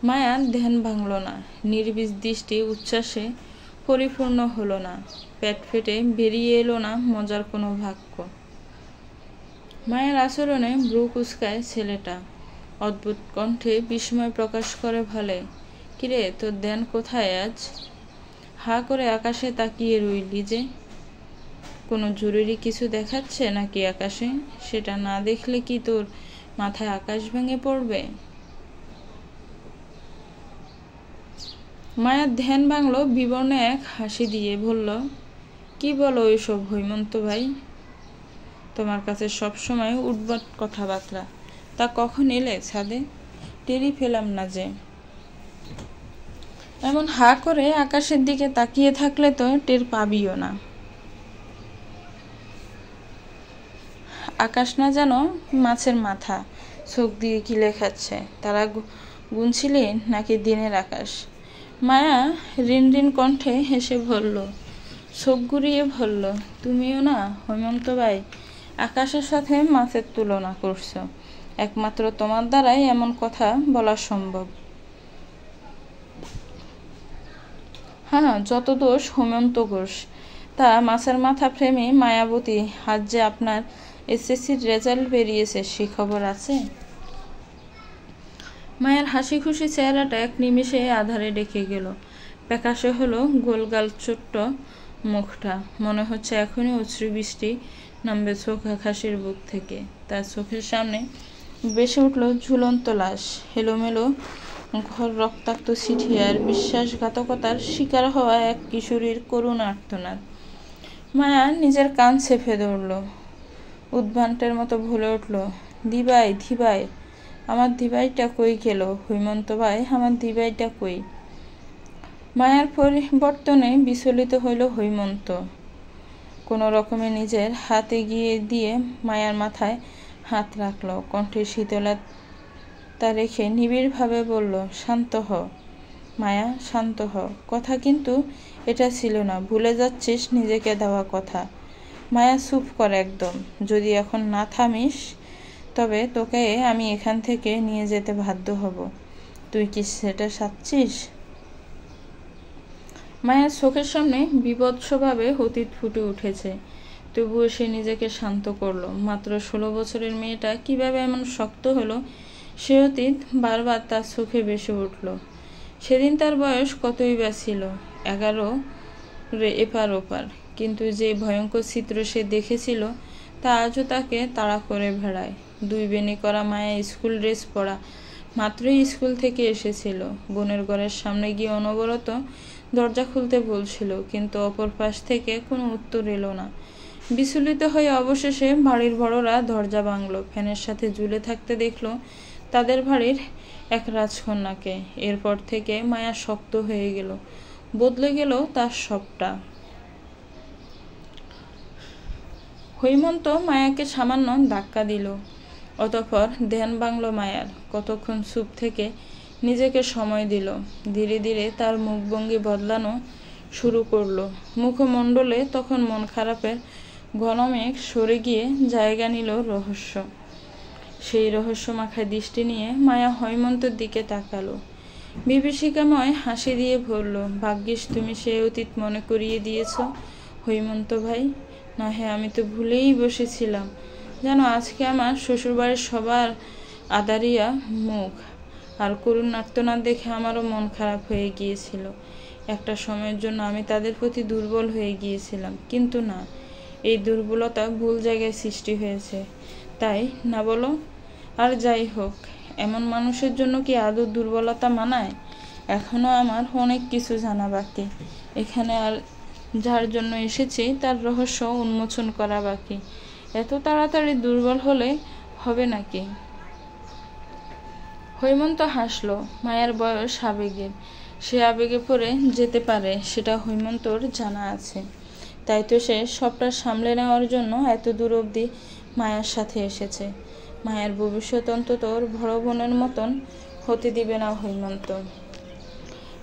মায়ার ধ্যান ভাঙল না, নির্বিষ দৃষ্টি উচ্ছ্বাসে পরিপূর্ণ হলো না, পেট ফেটে বেরিয়ে এলো না মজার কোনো বাক্য। মায়ের আচরণে ভ্রু কুঁচকায় ছেলেটা, অদ্ভুত কণ্ঠে বিস্ময় প্রকাশ করে বলে, কিরে, তোর ধ্যান কোথায় আজ? হা করে আকাশে তাকিয়ে রইলি যে? কোনো জরুরি কিছু দেখাচ্ছে নাকি আকাশে? সেটা না দেখলে কি তোর মাথায় আকাশ ভেঙে পড়বে? মায়ার ধ্যান ভাঙল বিবর্ণ এক হাসি দিয়ে। বলল, কি বলো ওইসব হৈমন্ত ভাই? তোমার কাছে সবসময় উদ্ভট কথাবার্তা। তা কখন এলে ছাদে? টেরই পেলাম না যে। এমন হা করে আকাশের দিকে তাকিয়ে থাকলে তো টের পাবিও না। আকাশ না যেন মাছের মাথা, চোখ দিয়ে কিলে খাচ্ছে। তারা গুনছিলি নাকি দিনের আকাশ? মায়া রিনরিন কণ্ঠে হেসে বলল, চোখ ঘুরিয়ে বলল, তুমিও না হৈমন্ত ভাই আকাশের সাথে মাছের তুলনা করছো? একমাত্র তোমার দ্বারাই এমন কথা বলা সম্ভব। হ্যাঁ, যত দোষ হেমন্ত ঘোষ। তা মাছের মাথা প্রেমী মায়াবতী, আজ যে আপনার এসএসসির রেজাল্ট বেরিয়েছে, সে খবর আছে? মায়ের হাসি খুশি চেহারাটা এক নিমেষে আধারে ডেকে গেল। প্যাকাশে হলো গোলগাল ছোট্ট মুখটা। মনে হচ্ছে এখনই অশ্রু বৃষ্টি নামবে চোখ আকাশের বুক থেকে। তার চোখের সামনে বেসে উঠল ঝুলন্ত লাশ, এলোমেলো ঘর, রক্তাক্ত চিঠি আর বিশ্বাসঘাতকতার শিকার হওয়া এক কিশোরীর করুণ আর্তনাদ। মায়া নিজের কান চেপে ধরল, উদ্ভ্রান্তের মতো বলে উঠল, দিবাই, দিবাই, আমার দিবাইটা কই গেল? হৈমন্ত ভাই, আমার দিবাইটা কই? মায়ার পরিবর্তনে বিচলিত হইল হৈমন্ত। কোনো রকমে নিজের হাত এগিয়ে দিয়ে মায়ার মাথায় হাত রাখল, কণ্ঠে শীতলতা রেখে নিবিড়ভাবে বলল, শান্ত হ মায়া, শান্ত হ। কথা কিন্তু এটা ছিল না, ভুলে যাচ্ছিস নিজেকে দেওয়া কথা। মায়া চুপ কর একদম। যদি এখন না থামিস তবে তোকে আমি এখান থেকে নিয়ে যেতে বাধ্য হব। তুই কি সেটা চাচ্ছিস? মায়ার চোখের সামনে বিভৎসভাবে অতীত ফুটে উঠেছে, তবুও সে নিজেকে শান্ত করলো। মাত্র 16 বছরের মেয়েটা কিভাবে এমন শক্ত হলো, সে অতীত বারবার তার চোখে ভেসে উঠল। সেদিন তার বয়স কতই বা ছিল, 11 এপার ওপার। কিন্তু যে ভয়ঙ্কর চিত্র সে দেখেছিল তা আজও তাকে তাড়া করে বেড়ায়। 2 বেনি করা মায়া স্কুল ড্রেস পরা, মাত্রই স্কুল থেকে এসেছিল। বোনের ঘরের সামনে গিয়ে অনবরত দরজা খুলতে বলছিল, কিন্তু অপর পাশ থেকে কোনো উত্তর এলো না। বিচলিত হয়ে অবশেষে বাড়ির বড়রা দরজা ভাঙল। ফ্যানের সাথে ঝুলে থাকতে দেখলো তাদের বাড়ির এক রাজকন্যাকে। এরপর থেকে মায়া শক্ত হয়ে গেল, বদলে গেল তার সবটা। হৈমন্ত মায়াকে সামান্য ধাক্কা দিল, অতঃপর ধ্যান ভাঙল মায়ার। কতক্ষণ চুপ থেকে নিজেকে সময় দিল। ধীরে ধীরে তার মুখভঙ্গি বদলানো শুরু করলো। মুখমণ্ডলে তখন মন খারাপের ঘন মেঘ সরে গিয়ে জায়গা নিল রহস্য। সেই রহস্যমাখা দৃষ্টি নিয়ে মায়া হৈমন্তের দিকে তাকালো, বিভীষিকাময় হাসি দিয়ে বলল, ভাগ্যিস তুমি সেই অতীত মনে করিয়ে দিয়েছ হৈমন্ত ভাই। নহে আমি তো ভুলেই বসেছিলাম। যেন আজকে আমার শ্বশুরবাড়ির সবার আদারিয়া মুখ আর করুণ আর্তনাদ দেখে আমারও মন খারাপ হয়ে গিয়েছিল। একটা সময়ের জন্য আমি তাদের প্রতি দুর্বল হয়ে গিয়েছিলাম, কিন্তু না, এই দুর্বলতা ভুল জায়গায় সৃষ্টি হয়েছে, তাই না বলো? আর যাই হোক, এমন মানুষের জন্য কি আদৌ দুর্বলতা মানায়? এখনো আমার অনেক কিছু জানা বাকি। এখানে আর যার জন্য এসেছি তার রহস্য উন্মোচন করা বাকি। এত তাড়াতাড়ি দুর্বল হলে হবে নাকি? হৈমন্ত হাসল। মায়ার বয়স আবেগের, সে আবেগে পড়ে যেতে পারে সেটা হৈমন্তর জানা আছে। তাই তো সে সবটা সামলে নেওয়ার জন্য এত দূর অবধি মায়ার সাথে এসেছে। মায়ের ভবিষ্যৎ অন্তত ওর বড় বোনের মতন হতে দিবে না হৈমন্ত।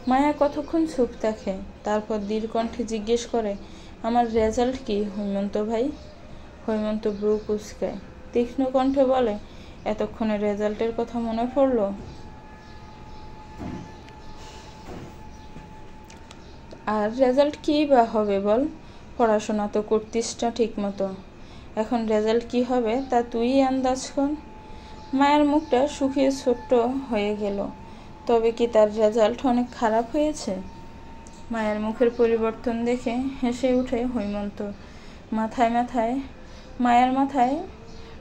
মায়া কতক্ষণ চুপ থাকে, তারপর দৃঢ় কণ্ঠে জিজ্ঞেস করে, আমার রেজাল্ট কি হৈমন্ত ভাই? হৈমন্ত ব্রু কুঁচকায়, তীক্ষ্ণ কণ্ঠে বলে, এতক্ষণে রেজাল্টের কথা মনে পড়ল? আর রেজাল্ট কী বা হবে বল? পড়াশোনা তো করতিস না ঠিক মতো, এখন রেজাল্ট কি হবে তা তুই আন্দাজ কর। মায়ের মুখটা শুকিয়ে ছোট্ট হয়ে গেল। তবে কি তার রেজাল্ট অনেক খারাপ হয়েছে? মায়ের মুখের পরিবর্তন দেখে হেসে উঠে হৈমন্ত। মায়ের মাথায়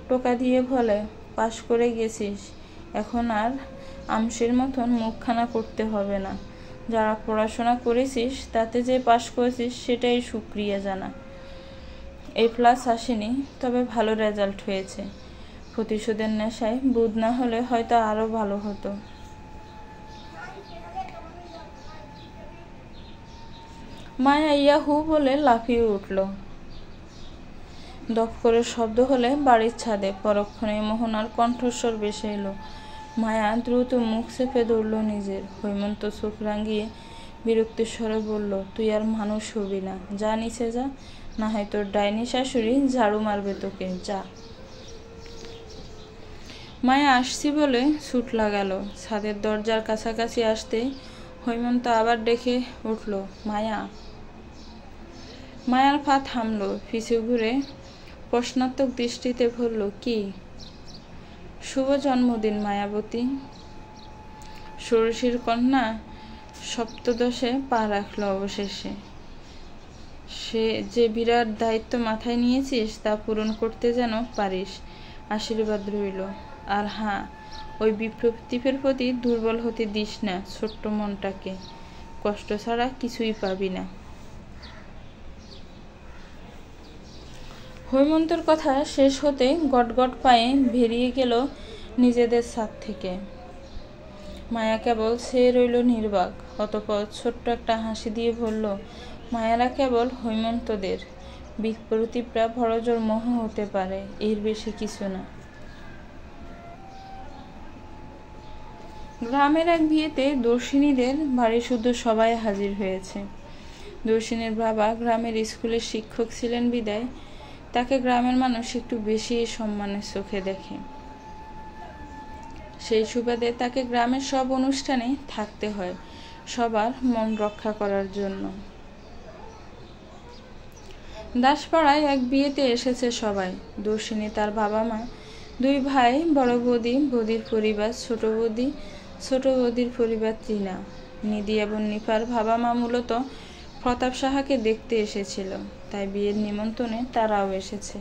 টোকা দিয়ে বলে, পাশ করে গেছিস, এখন আর আমসির মতন মুখখানা করতে হবে না। যারা পড়াশোনা করেছিস তাতে যে পাশ করেছিস সেটাই শুকরিয়া জানা। A+ আসেনি, তবে ভালো রেজাল্ট হয়েছে। প্রতিশোধের নেশায় বুধ না হলে হয়তো আরো ভালো হতো। মায়া ইয়াহু বলে লাফিয়ে উঠল। দপ করে শব্দ হলে বাড়ির ছাদে পরক্ষণে মোহনার কণ্ঠস্বর ভেসে এলো। মায়া দ্রুত মুখ চেপে ধরল নিজের। হৈমন্ত চোখ রাঙিয়ে বিরক্তির স্বরে বলল, তুই আর মানুষ হবি না, যা নিচে যা, না হয় তোর ডাইনি শাশুড়ি ঝাড়ু মারবে তোকে, যা। মায়া আসছি বলে ছুট লাগালো। ছাদের দরজার কাছাকাছি আসতে হৈমন্ত আবার ডেকে উঠল, মায়া। মায়ার পা থামল, পিছু ঘুরে প্রশ্নাত্মক দৃষ্টিতে বলল, কি? শুভ জন্মদিন মায়াবতী। ষোড়শীর কন্যা সপ্তদশে পা রাখল অবশেষে। সে যে বিরাট দায়িত্ব মাথায় নিয়েছিস তা পূরণ করতে যেন পারিস, আশীর্বাদ রইল। আর হ্যাঁ, ওই বিপ্লবীর প্রতি দুর্বল হতে দিস না ছোট্ট মনটাকে, কষ্ট ছাড়া কিছুই পাবি না। হৈমন্তর কথা শেষ হতে গটগট পায়ে বেরিয়ে গেল নিজেদের ছাদ থেকে। মায়া কেবল সে রইল নির্বাক। অতঃপর ছোট্ট একটা হাসি দিয়ে বলল, মায়েরা কেবল হৈমন্তদের বিপ্রতিভরা বড়জোর মোহ হতে পারে, এর বেশি কিছু না। গ্রামের এক বিয়েতে দর্শিনীদের বাড়ি শুদ্ধ সবাই হাজির হয়েছে। দর্শিনীর বাবা গ্রামের স্কুলের শিক্ষক ছিলেন বিদায় তাকে গ্রামের মানুষ একটু বেশি সম্মানের চোখে দেখে। সেই সুবাদে তাকে গ্রামের সব অনুষ্ঠানে থাকতে হয়, সবার মন রক্ষা করার জন্য। দাসপাড়ায় এক বিয়েতে এসেছে সবাই। দর্শিনী, তার বাবা মা, দুই ভাই, বড় বৌদি, বৌদির পরিবার, ছোট বৌদি, ছোট বৌদির পরিবার ত্রিনা। নিধি এবং নিফার বাবা মা মূলত প্রতাপ সাহাকে দেখতে এসেছিল, তাই বিয়ের নিমন্ত্রণে তারাও এসেছে।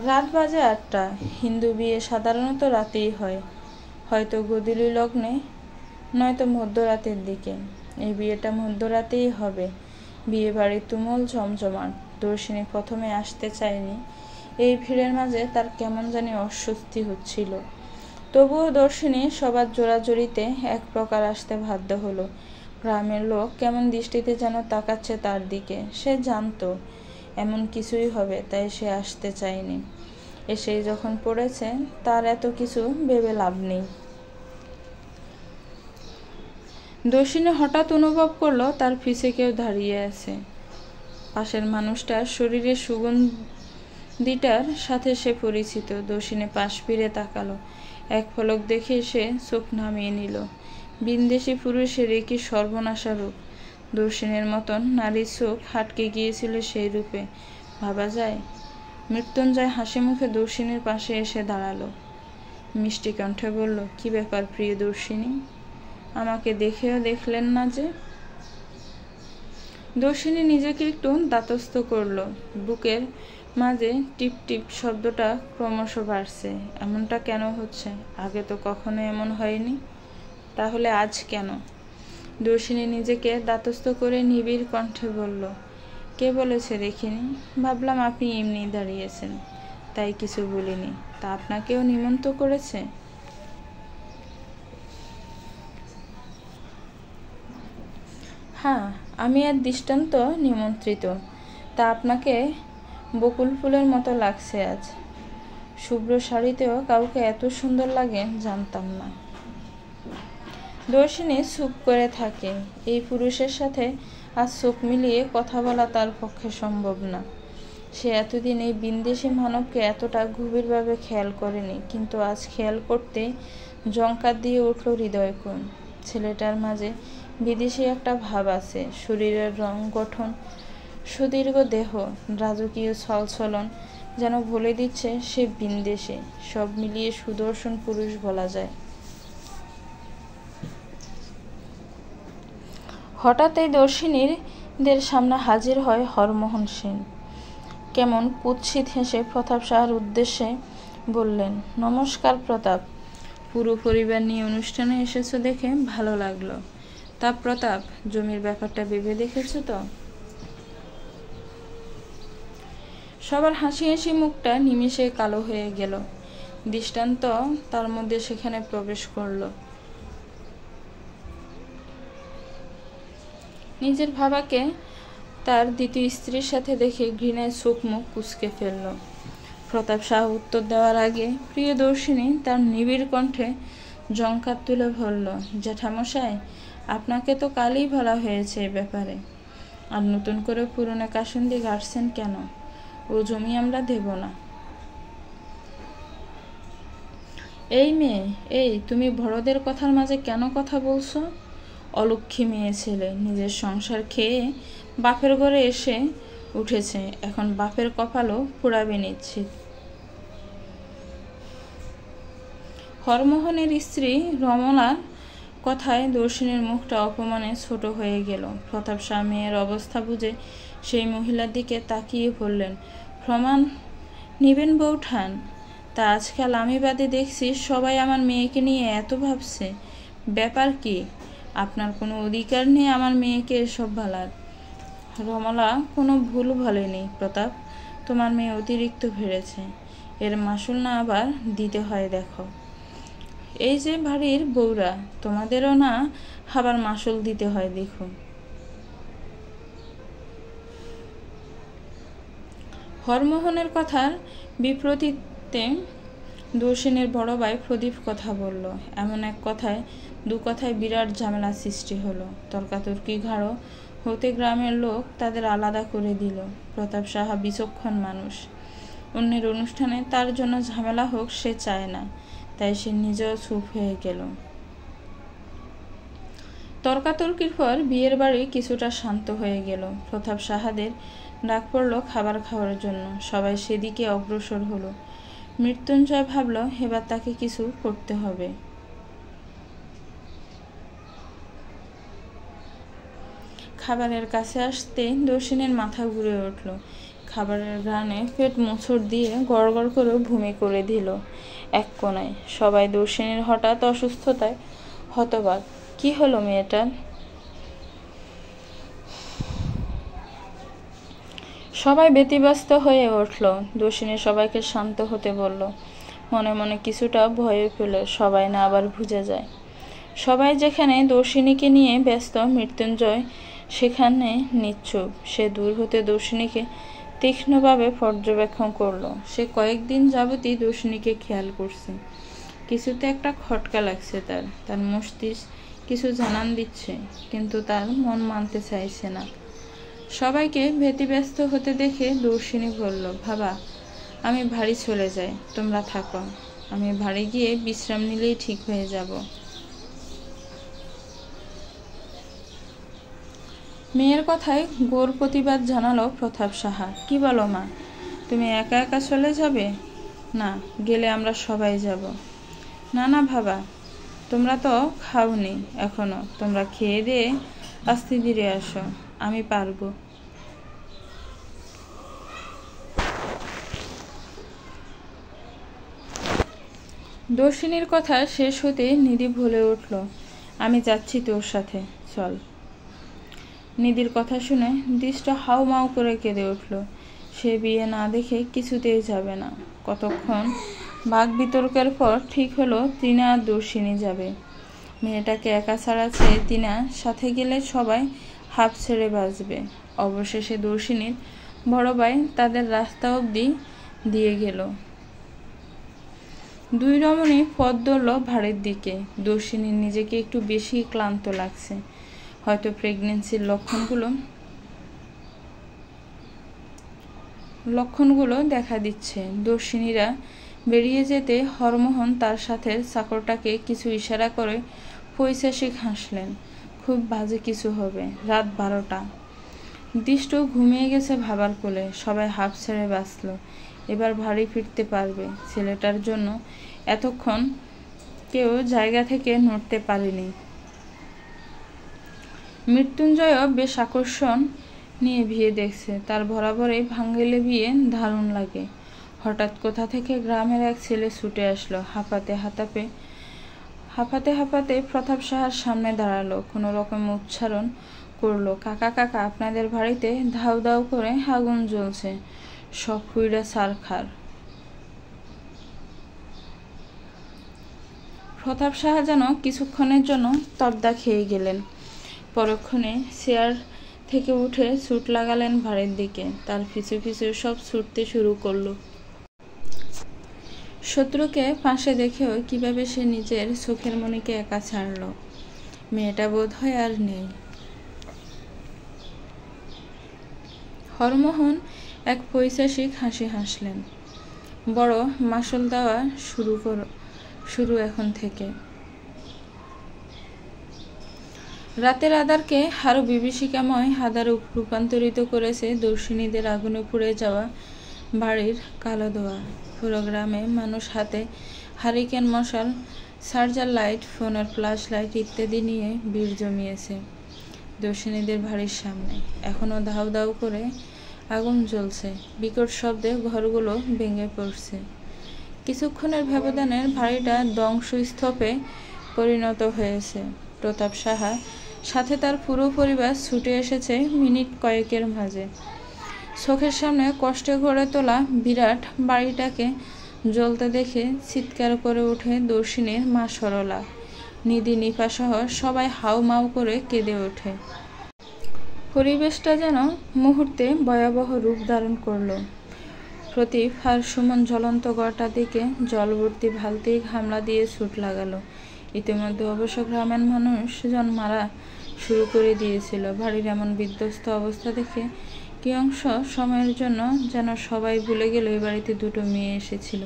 রাত বাজে 8টা। হিন্দু বিয়ে সাধারণত রাতেই হয়, হয়তো গোধূলি লগ্নে, নয়তো মধ্যরাতের দিকে। এই বিয়েটা মধ্যরাতেই হবে। বিয়ে বাড়ি তুমুল জমজমাট। দর্শিনী প্রথমে আসতে চায়নি। এই ভিড়ের মাঝে তার কেমন জানি অস্বস্তি হচ্ছিল। তবুও দর্শিনী সবার জোরাজোরিতে এক প্রকার আসতে বাধ্য হলো। গ্রামের লোক কেমন দৃষ্টিতে যেন তাকাচ্ছে তার দিকে। সে জানতো এমন কিছুই হবে, তাই সে আসতে চায়নি। এসেই যখন পড়েছে, তার এত কিছু ভেবে লাভ নেই। দর্শিনী হঠাৎ অনুভব করলো তার পিছে কেউ দাঁড়িয়ে আছে। পাশের মানুষটার শরীরের সুগন্ধিটার সাথে সে পরিচিত। দর্শিনী পাশ ফিরে তাকালো। এক পলক দেখে সে চোখ নামিয়ে নিল। বিন্দেশি পুরুষের কি সর্বনাশা রূপ! দর্শিনীর মতন নারীর চোখ হাটকে গিয়েছিল সেই রূপে, ভাবা যায়? মৃত্যুঞ্জয় হাসি মুখে দর্শিনীর পাশে এসে দাঁড়ালো। মিষ্টি কণ্ঠে বলল, কি ব্যাপার প্রিয় দর্শিনী, আমাকে দেখেও দেখলেন না যে? দর্শিনী নিজেকে একটু দাতস্থ করল। বুকের মাঝে টিপ টিপ শব্দটা ক্রমশ বাড়ছে। এমনটা কেন হচ্ছে? আগে তো কখনো এমন হয়নি, তাহলে আজ কেন? দর্শিনী নিজেকে দাতস্থ করে নিবিড় কণ্ঠে বলল, কে বলেছে দেখিনি? ভাবলাম আপনি এমনি দাঁড়িয়েছেন, তাই কিছু বলিনি। তা আপনাকেও নিমন্ত্রণ করেছে? হ্যাঁ, আমি আর দৃষ্টান্ত নিমন্ত্রিত। তা আপনাকে বকুল ফুলের মতো লাগছে আজ। শুভ্র শাড়িতেও কাউকে এত সুন্দর লাগে জানতাম না। দর্শিনী চুপ করে থাকে। এই পুরুষের সাথে আজ চোখ মিলিয়ে কথা বলা তার পক্ষে সম্ভব না। সে এতদিন এই বিন্দেশী মানবকে এতটা গভীরভাবে খেয়াল করেনি, কিন্তু আজ খেয়াল করতে জঙ্কার দিয়ে উঠল হৃদয়কোণ। ছেলেটার মাঝে বিদেশি একটা ভাব আছে। শরীরের রং, গঠন, সুদীর্ঘ দেহ, রাজকীয় ছলছলন যেন বলে দিচ্ছে সে বিন্দেশী। সব মিলিয়ে সুদর্শন পুরুষ বলা যায়। হঠাৎ এই দর্শিনীদের সামনে হাজির হয় হরমোহন সেন। কেমন কুৎসিত হেসে প্রতাপ সাহার উদ্দেশ্যে বললেন, নমস্কার প্রতাপ, পুরো পরিবার নিয়ে অনুষ্ঠানে এসেছো দেখে ভালো লাগলো। তা প্রতাপ, জমির ব্যাপারটা ভেবে দেখেছো তো? সবার হাসি হাসি মুখটা নিমিষে কালো হয়ে গেল। দৃষ্টান্ত তার মধ্যে সেখানে প্রবেশ করল। নিজের ভাবাকে তার দ্বিতীয় স্ত্রীর সাথে দেখে ঘৃণায় চোখ মুখ কুঁচকে ফেলল। প্রতাপ সাহা উত্তর দেওয়ার আগে প্রিয়দর্শিনী তার নিবিড় কণ্ঠে জঙ্কার তুলে বলল, জ্যাঠামশাই, আপনাকে তো কালই বলা হয়েছে এ ব্যাপারে, আর নতুন করে পুরনো কাসুন্দি গাড়ছেন কেন? ও জমি আমরা দেব না। এই মেয়ে, এই তুমি বড়দের কথার মাঝে কেন কথা বলছো? অলক্ষী মেয়ে ছেলে, নিজের সংসার খেয়ে বাপের ঘরে এসে উঠেছে, এখন বাপের কপালও পোড়াবে নিশ্চিত। হরমোহনের স্ত্রী রমলার কথায় দর্শিনীর মুখটা অপমানে ছোট হয়ে গেল। প্রতাপ শাহ মেয়ের অবস্থা বুঝে সেই মহিলার দিকে তাকিয়ে বললেন, প্রমাণ নিবেন বৌঠান? তা আজকাল আমি বাদে দেখছি সবাই আমার মেয়েকে নিয়ে এত ভাবছে, ব্যাপার কি? আপনার কোনো অধিকার নেই আমার মেয়েকে এসব বলার। রমলা কোনো ভুল বলেনি প্রতাপ, তোমার মেয়ে অতিরিক্ত ভেড়েছে, এর মাসুল না আবার দিতে হয় দেখো। এই যে বাড়ির বউরা, তোমাদেরও না আবার মাসুল দিতে হয় দেখো। হরমোহনের কথার বিপরীতে দর্শিনীর বড় ভাই প্রদীপ কথা বলল। এমন এক কথায় দু কথায় বিরাট ঝামেলা সৃষ্টি হলো। তর্কাতর্কি গাঢ় হতে গ্রামের লোক তাদের আলাদা করে দিল। প্রতাপ সাহা বিচক্ষণ মানুষ, অন্যের অনুষ্ঠানে তার জন্য ঝামেলা হোক সে চায় না, তাই সে নিজেও চুপ হয়ে গেল। তর্কাতর্কির পর বিয়ের বাড়ি কিছুটা শান্ত হয়ে গেল। প্রতাপ সাহাদের ডাক পড়ল খাবার খাওয়ার জন্য। সবাই সেদিকে অগ্রসর হলো। মৃত্যুঞ্জয় ভাবল এবার তাকে কিছু করতে হবে। খাবারের কাছে আসতে দর্শিনীর মাথা ঘুরে উঠল। খাবারের ঘ্রাণে পেট মোচড় দিয়ে গড়গড় করে ভূমি করে দিল এক কোনায়। সবাই দর্শিনীর হঠাৎ অসুস্থতায় হতবাক। কি হলো মেয়েটার? সবাই ব্যতিব্যস্ত হয়ে উঠল। দর্শিনী সবাইকে শান্ত হতে বলল। মনে মনে কিছুটা ভয়ে পেল সবাই না আবার বুঝে যায়। সবাই যেখানে দর্শিনীকে নিয়ে ব্যস্ত, মৃত্যুঞ্জয় সেখানে নিশ্চুপ। সে দূর হতে দর্শিনীকে তীক্ষ্ণভাবে পর্যবেক্ষণ করল। সে কয়েকদিন যাবতই দর্শিনীকে খেয়াল করছে। কিছুতে একটা খটকা লাগছে তার। তার মস্তিষ্ক কিছু জানান দিচ্ছে, কিন্তু তার মন মানতে চাইছে না। সবাইকে ব্যতিব্যস্ত হতে দেখে দর্শিনী বলল, বাবা, আমি বাড়ি চলে যাই, তোমরা থাকো। আমি বাড়ি গিয়ে বিশ্রাম নিলেই ঠিক হয়ে যাব। মেয়ের কথায় ঘোর প্রতিবাদ জানালো প্রতাপ সাহা। কি বলো মা, তুমি একা একা চলে যাবে? না, গেলে আমরা সবাই যাব। না না বাবা, তোমরা তো খাওনি এখনো, তোমরা খেয়ে দিয়ে আস্তে ধীরে আসো, আমি পারবো। দর্শিনীর কথা শেষ হতে নিধি বলে উঠল, আমি যাচ্ছি তোর সাথে, চল। নিধির কথা শুনে দৃষ্ট হাউমাউ করে কেঁদে উঠল। সে বিয়ে না দেখে কিছুতেই যাবে না। কতক্ষণ বাক বিতর্কের পর ঠিক হলো টিনা আর দর্শিনী যাবে। মেয়েটাকে একা ছাড়া চেয়ে টিনা সাথে গেলে সবাই হাঁপ ছেড়ে বাঁচবে। অবশেষে দর্শিনীর বড় ভাই তাদের রাস্তা অবধি দিয়ে গেল। দুই রমণী পথ ধরল বাড়ির দিকে। দর্শিনীর নিজেকে একটু বেশি ক্লান্ত লাগছে, হয়তো প্রেগনেন্সির লক্ষণগুলো দেখা দিচ্ছে। দর্শিনীরা বেরিয়ে যেতে হরমোহন তার সাথে চাকরটাকে কিছু ইশারা করে পৈশাসিক হাসলেন। খুব বাজে কিছু হবে। রাত 12টা। দৃষ্ট ঘুমিয়ে গেছে ভাবার কোলে। সবাই হাঁপ ছেড়ে বাঁচল। এবার বাড়ি ফিরতে পারবে। ছেলেটার জন্য এতক্ষণ কেউ জায়গা থেকে নড়তে পারেনি। মৃত্যুঞ্জয়ও বেশ আকর্ষণ নিয়ে বিয়ে দেখছে। তার বরাবরই ভাঙ্গেলে বিয়ে দারুণ লাগে। হঠাৎ কোথা থেকে গ্রামের এক ছেলে ছুটে আসলো। হাঁপাতে হাঁপাতে প্রতাপ সাহার সামনে দাঁড়ালো। কোনো রকম উচ্চারণ করলো, কাকা কাকা, আপনাদের বাড়িতে ধাউ ধাউ করে আগুন জ্বলছে, সব পুইরা ছারখার। প্রতাপ সাহা যেন কিছুক্ষণের জন্য তবদা খেয়ে গেলেন। পরক্ষণে চেয়ার থেকে উঠে ছুট লাগালেন বাড়ির দিকে। তার পিছু পিছু সব ছুটতে শুরু করলো। শত্রুকে পাশে দেখেও কিভাবে সে নিজের চোখের মণিকে একা ছাড়ল। মেয়েটা বোধ হয় আর নেই। হরমোহন এক পৈশাসিক হাসি হাসলেন। বড় মাসল দেওয়া শুরু এখন থেকে। রাতের আধারকে আরো বিভীষিকাময় আধারে রূপান্তরিত করেছে দর্শিনীদের আগুনে পুড়ে যাওয়া বাড়ির কালো ধোঁয়া। পুরো গ্রামে মানুষ হাতে হারিকেন, মশাল, চার্জার লাইট, ফোনের ফ্ল্যাশ লাইট ইত্যাদি নিয়ে ভিড় জমিয়েছে দর্শিনীদের বাড়ির সামনে। এখনো ধাউ ধাউ করে আগুন জ্বলছে। বিকট শব্দে ঘরগুলো ভেঙে পড়ছে। কিছুক্ষণের ব্যবধানে বাড়িটা ধ্বংসস্তূপে পরিণত হয়েছে। প্রতাপ সাহা সাথে তার পুরো পরিবার ছুটে এসেছে মিনিট কয়েকের মাঝে। চোখের সামনে কষ্টে গড়ে তোলা বিরাট বাড়িটাকে জ্বলতে দেখে চিৎকার করে ওঠে দর্শিনীর মা সরলা। নিধি, নিপা সহ সবাই হাউ মাউ করে কেঁদে ওঠে। পরিবেশটা যেন মুহূর্তে ভয়াবহ রূপ ধারণ করল। প্রতীপ আর সুমন জ্বলন্ত ঘরটার দিকে জলভর্তি বালতি হামলা দিয়ে ছুট লাগালো। ইতিমধ্যে অবশ্য গ্রামের মানুষজন মারা শুরু করে দিয়েছিল। বাড়ির এমন বিধ্বস্ত অবস্থা দেখে কিয়ংশ সময়ের জন্য যেন সবাই ভুলে গেল এই বাড়িতে দুটো মেয়ে এসেছিল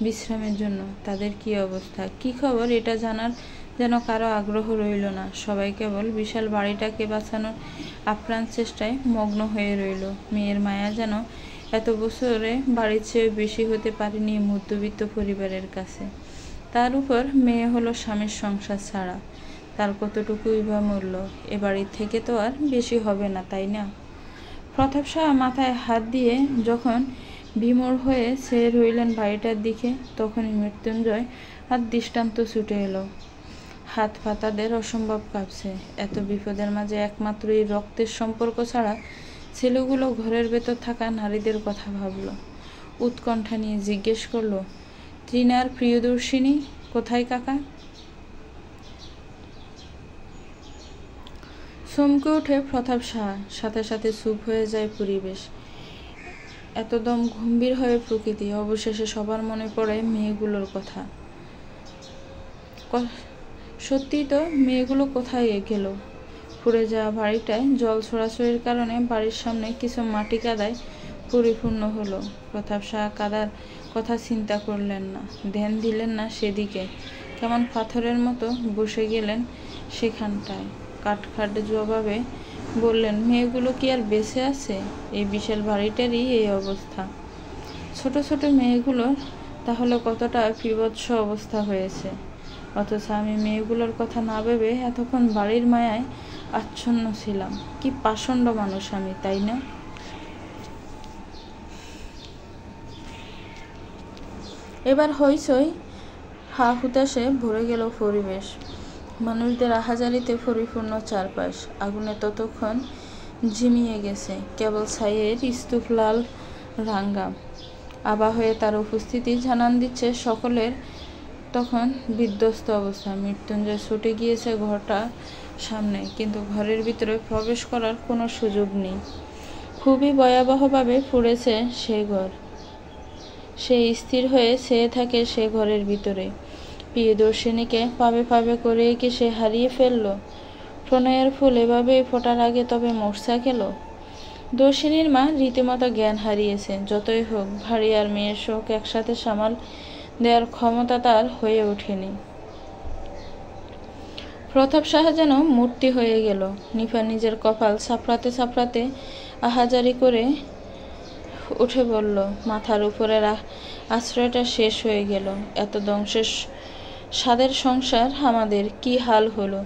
বিশ্রামের জন্য। তাদের কি অবস্থা, কি খবর, এটা জানার যেন কারো আগ্রহ রইল না। সবাই কেবল বিশাল বাড়িটাকে বাঁচানোর আপ্রাণ চেষ্টায় মগ্ন হয়ে রইল। মেয়ের মায়া যেন এত বছরে বাড়ির চেয়ে বেশি হতে পারেনি মধ্যবিত্ত পরিবারের কাছে। তার উপর মেয়ে হলো স্বামীর সংসার ছাড়া। তার কতটুকুই বা মূল্য। এ বাড়ির থেকে তো আর বেশি হবে না, তাই না? প্রতাপ সাহা মাথায় হাত দিয়ে যখন বিমূঢ় হয়ে চেয়ে রইলেন বাড়িটার দিকে, তখনই মৃত্যুঞ্জয় আর দৃষ্টান্ত ছুটে এলো। হাত পা তাদের অসম্ভব কাঁপছে। এত বিপদের মাঝে একমাত্র এই রক্তের সম্পর্ক ছাড়া ছেলেগুলো ঘরের ভেতর থাকা নারীদের কথা ভাবল। উৎকণ্ঠা নিয়ে জিজ্ঞেস করলো, ত্রিনার প্রিয়দর্শিনী কোথায় কাকা? চমকে ওঠে প্রতাপ সাহা। সাথে সাথে চুপ হয়ে যায় পরিবেশ। এতদম গম্ভীর হয়ে প্রকৃতি। অবশেষে সবার মনে পড়ে মেয়েগুলোর কথা। সত্যিই তো, মেয়েগুলো কোথায় গেল? পুড়ে যাওয়া বাড়িটায় জল ছড়াছড়ির কারণে বাড়ির সামনে কিছু মাটি কাদায় পরিপূর্ণ হলো। প্রতাপ সাহা কাদার কথা চিন্তা করলেন না, ধ্যান দিলেন না সেদিকে। কেমন পাথরের মতো বসে গেলেন সেখানটায়। কাটখাট জবাবে বললেন, মেয়েগুলো কি আর বেঁচে আছে? এই বিশাল বাড়িটারই এই অবস্থা। ছোট ছোট মেয়েগুলোর তাহলে কতটা বিভৎস অবস্থা হয়েছে। অথচ আমি মেয়েগুলোর কথা না ভেবে এতক্ষণ বাড়ির মায়ায় আচ্ছন্ন ছিলাম। কি পাষণ্ড মানুষ আমি, তাই না? এবার হইচই হা হুতাশে ভরে গেল পরিবেশ। মানুষদের আহাজারিতে পরিপূর্ণ চারপাশ। আগুনে ততক্ষণ ঝিমিয়ে গেছে। কেবল ছাইয়ের স্তূপ লাল রাঙ্গা আবা হয়ে তার উপস্থিতি জানান দিচ্ছে সকলের। তখন বিধ্বস্ত অবস্থা। মৃত্যুঞ্জয় ছুটে গিয়েছে ঘরটা সামনে, কিন্তু ঘরের ভিতরে প্রবেশ করার কোনো সুযোগ নেই। খুবই ভয়াবহভাবে পুড়েছে সে ঘর। সে স্থির হয়ে চেয়ে থাকে সে ঘরের ভিতরে। প্রিয়দর্শিনীকে পাবে পাবে করে কি সে হারিয়ে ফেলল? প্রণয়ের ফুল এভাবেই ফোটার আগে তবে মূর্ছা গেল। দর্শিনীর মা রীতিমতো জ্ঞান হারিয়েছে। যতই হোক, ভারী আর মেয়ের শোক একসাথে সামাল দেওয়ার ক্ষমতা তার হয়ে ওঠেনি। প্রতাপ সাহা যেন মূর্তি হয়ে গেল। নিপা নিজের কপাল চাপড়াতে চাপড়াতে আহাজারি করে উঠে বলল, মাথার উপরের আশ্রয়টা শেষ হয়ে গেল। এত ধ্বংসের স্বাদের সংসার আমাদের কি হাল হলো?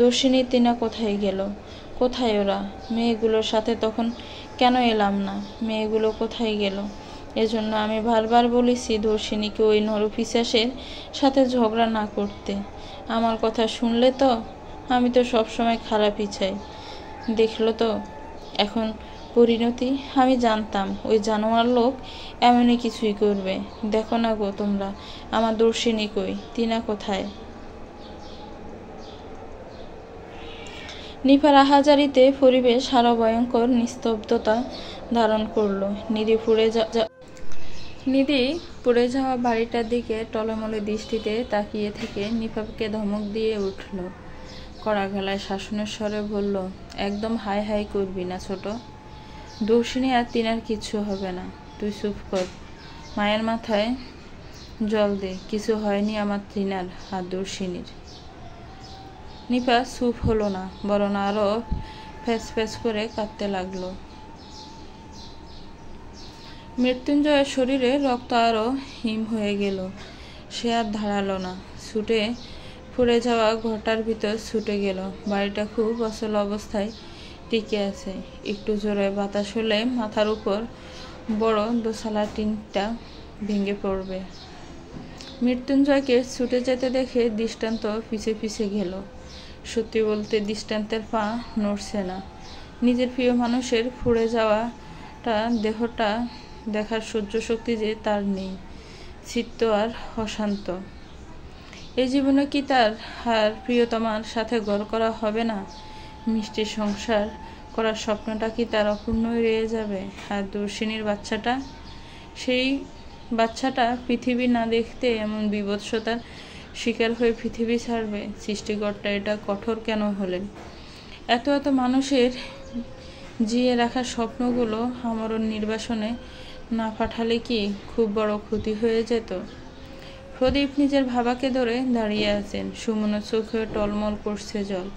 দর্শিনী তিনা কোথায় গেল? কোথায় ওরা? মেয়েগুলোর সাথে তখন কেন এলাম না? মেয়েগুলো কোথায় গেল? এজন্য আমি বারবার বলেছি দর্শিনীকে ওই নরপিশাচের সাথে ঝগড়া না করতে। আমার কথা শুনলে তো? আমি তো সবসময় খারাপই চাই। দেখলো তো এখন পরিণতি। আমি জানতাম ওই জানোয়ার লোক এমনই কিছুই করবে। দেখো না গো তোমরা, আমার দর্শিনী কই? তিনা কোথায়? নিপার আহাজারিতে পরিবেশ আরো ভয়ঙ্কর নিস্তব্ধতা ধারণ করলো। নিধি পুড়ে যাওয়া বাড়িটার দিকে টলমলে দৃষ্টিতে তাকিয়ে থেকে নিপাকে ধমক দিয়ে উঠল। কড়া গলায় শাসনের স্বরে বলল, একদম হাই হাই করবি না ছোট। দর্শিনী আর তিনার কিচ্ছু হবে না, তুই চুপ কর। মায়ের মাথায় জল দে। কিছু হয়নি আমার তিনার আর দর্শিনীর। নিপা চুপ হলো না, বরং আরো ফ্যাস ফ্যাস করে কাঁদতে লাগলো। মৃত্যুঞ্জয়ের শরীরে রক্ত আরো হিম হয়ে গেল। সে আর দাঁড়ালো না, ছুটে পুড়ে যাওয়া ঘরটার ভিতর ছুটে গেল। বাড়িটা খুব অচল অবস্থায় টিকে আছে। একটু জোরে বাতাস হলে মাথার উপর বড় দোসালা টিনটা ভেঙে পড়বে। মৃত্যুঞ্জয়কে ছুটে যেতে দেখে দৃষ্টান্ত পিছে পিছে গেল। সত্যি বলতে দৃষ্টান্তের পা নড়ছে না। নিজের প্রিয় মানুষের পুড়ে যাওয়াটা দেহটা দেখার সহ্য শক্তি যে তার নেই। চিত্ত আর অশান্ত। এই জীবনে কি তার আর প্রিয়তমার সাথে ঘর করা হবে না? মিষ্টি সংসার করার স্বপ্নটা কি তার অপূর্ণই রয়ে যাবে? আর দর্শিনীর বাচ্চাটা, সেই বাচ্চাটা পৃথিবী না দেখতে এমন বিভৎসতার শিকার হয়ে পৃথিবী ছাড়বে? সৃষ্টিকর্তা এটা কঠোর কেন হলেন? এত এত মানুষের জিয়ে রাখা স্বপ্নগুলো আমরণ নির্বাসনে না পাঠালে কি খুব বড় ক্ষতি হয়ে যেত? প্রদীপ নিজের ভাবাকে ধরে দাঁড়িয়ে আছেন। সুমনের চোখে টলমল করছে জল।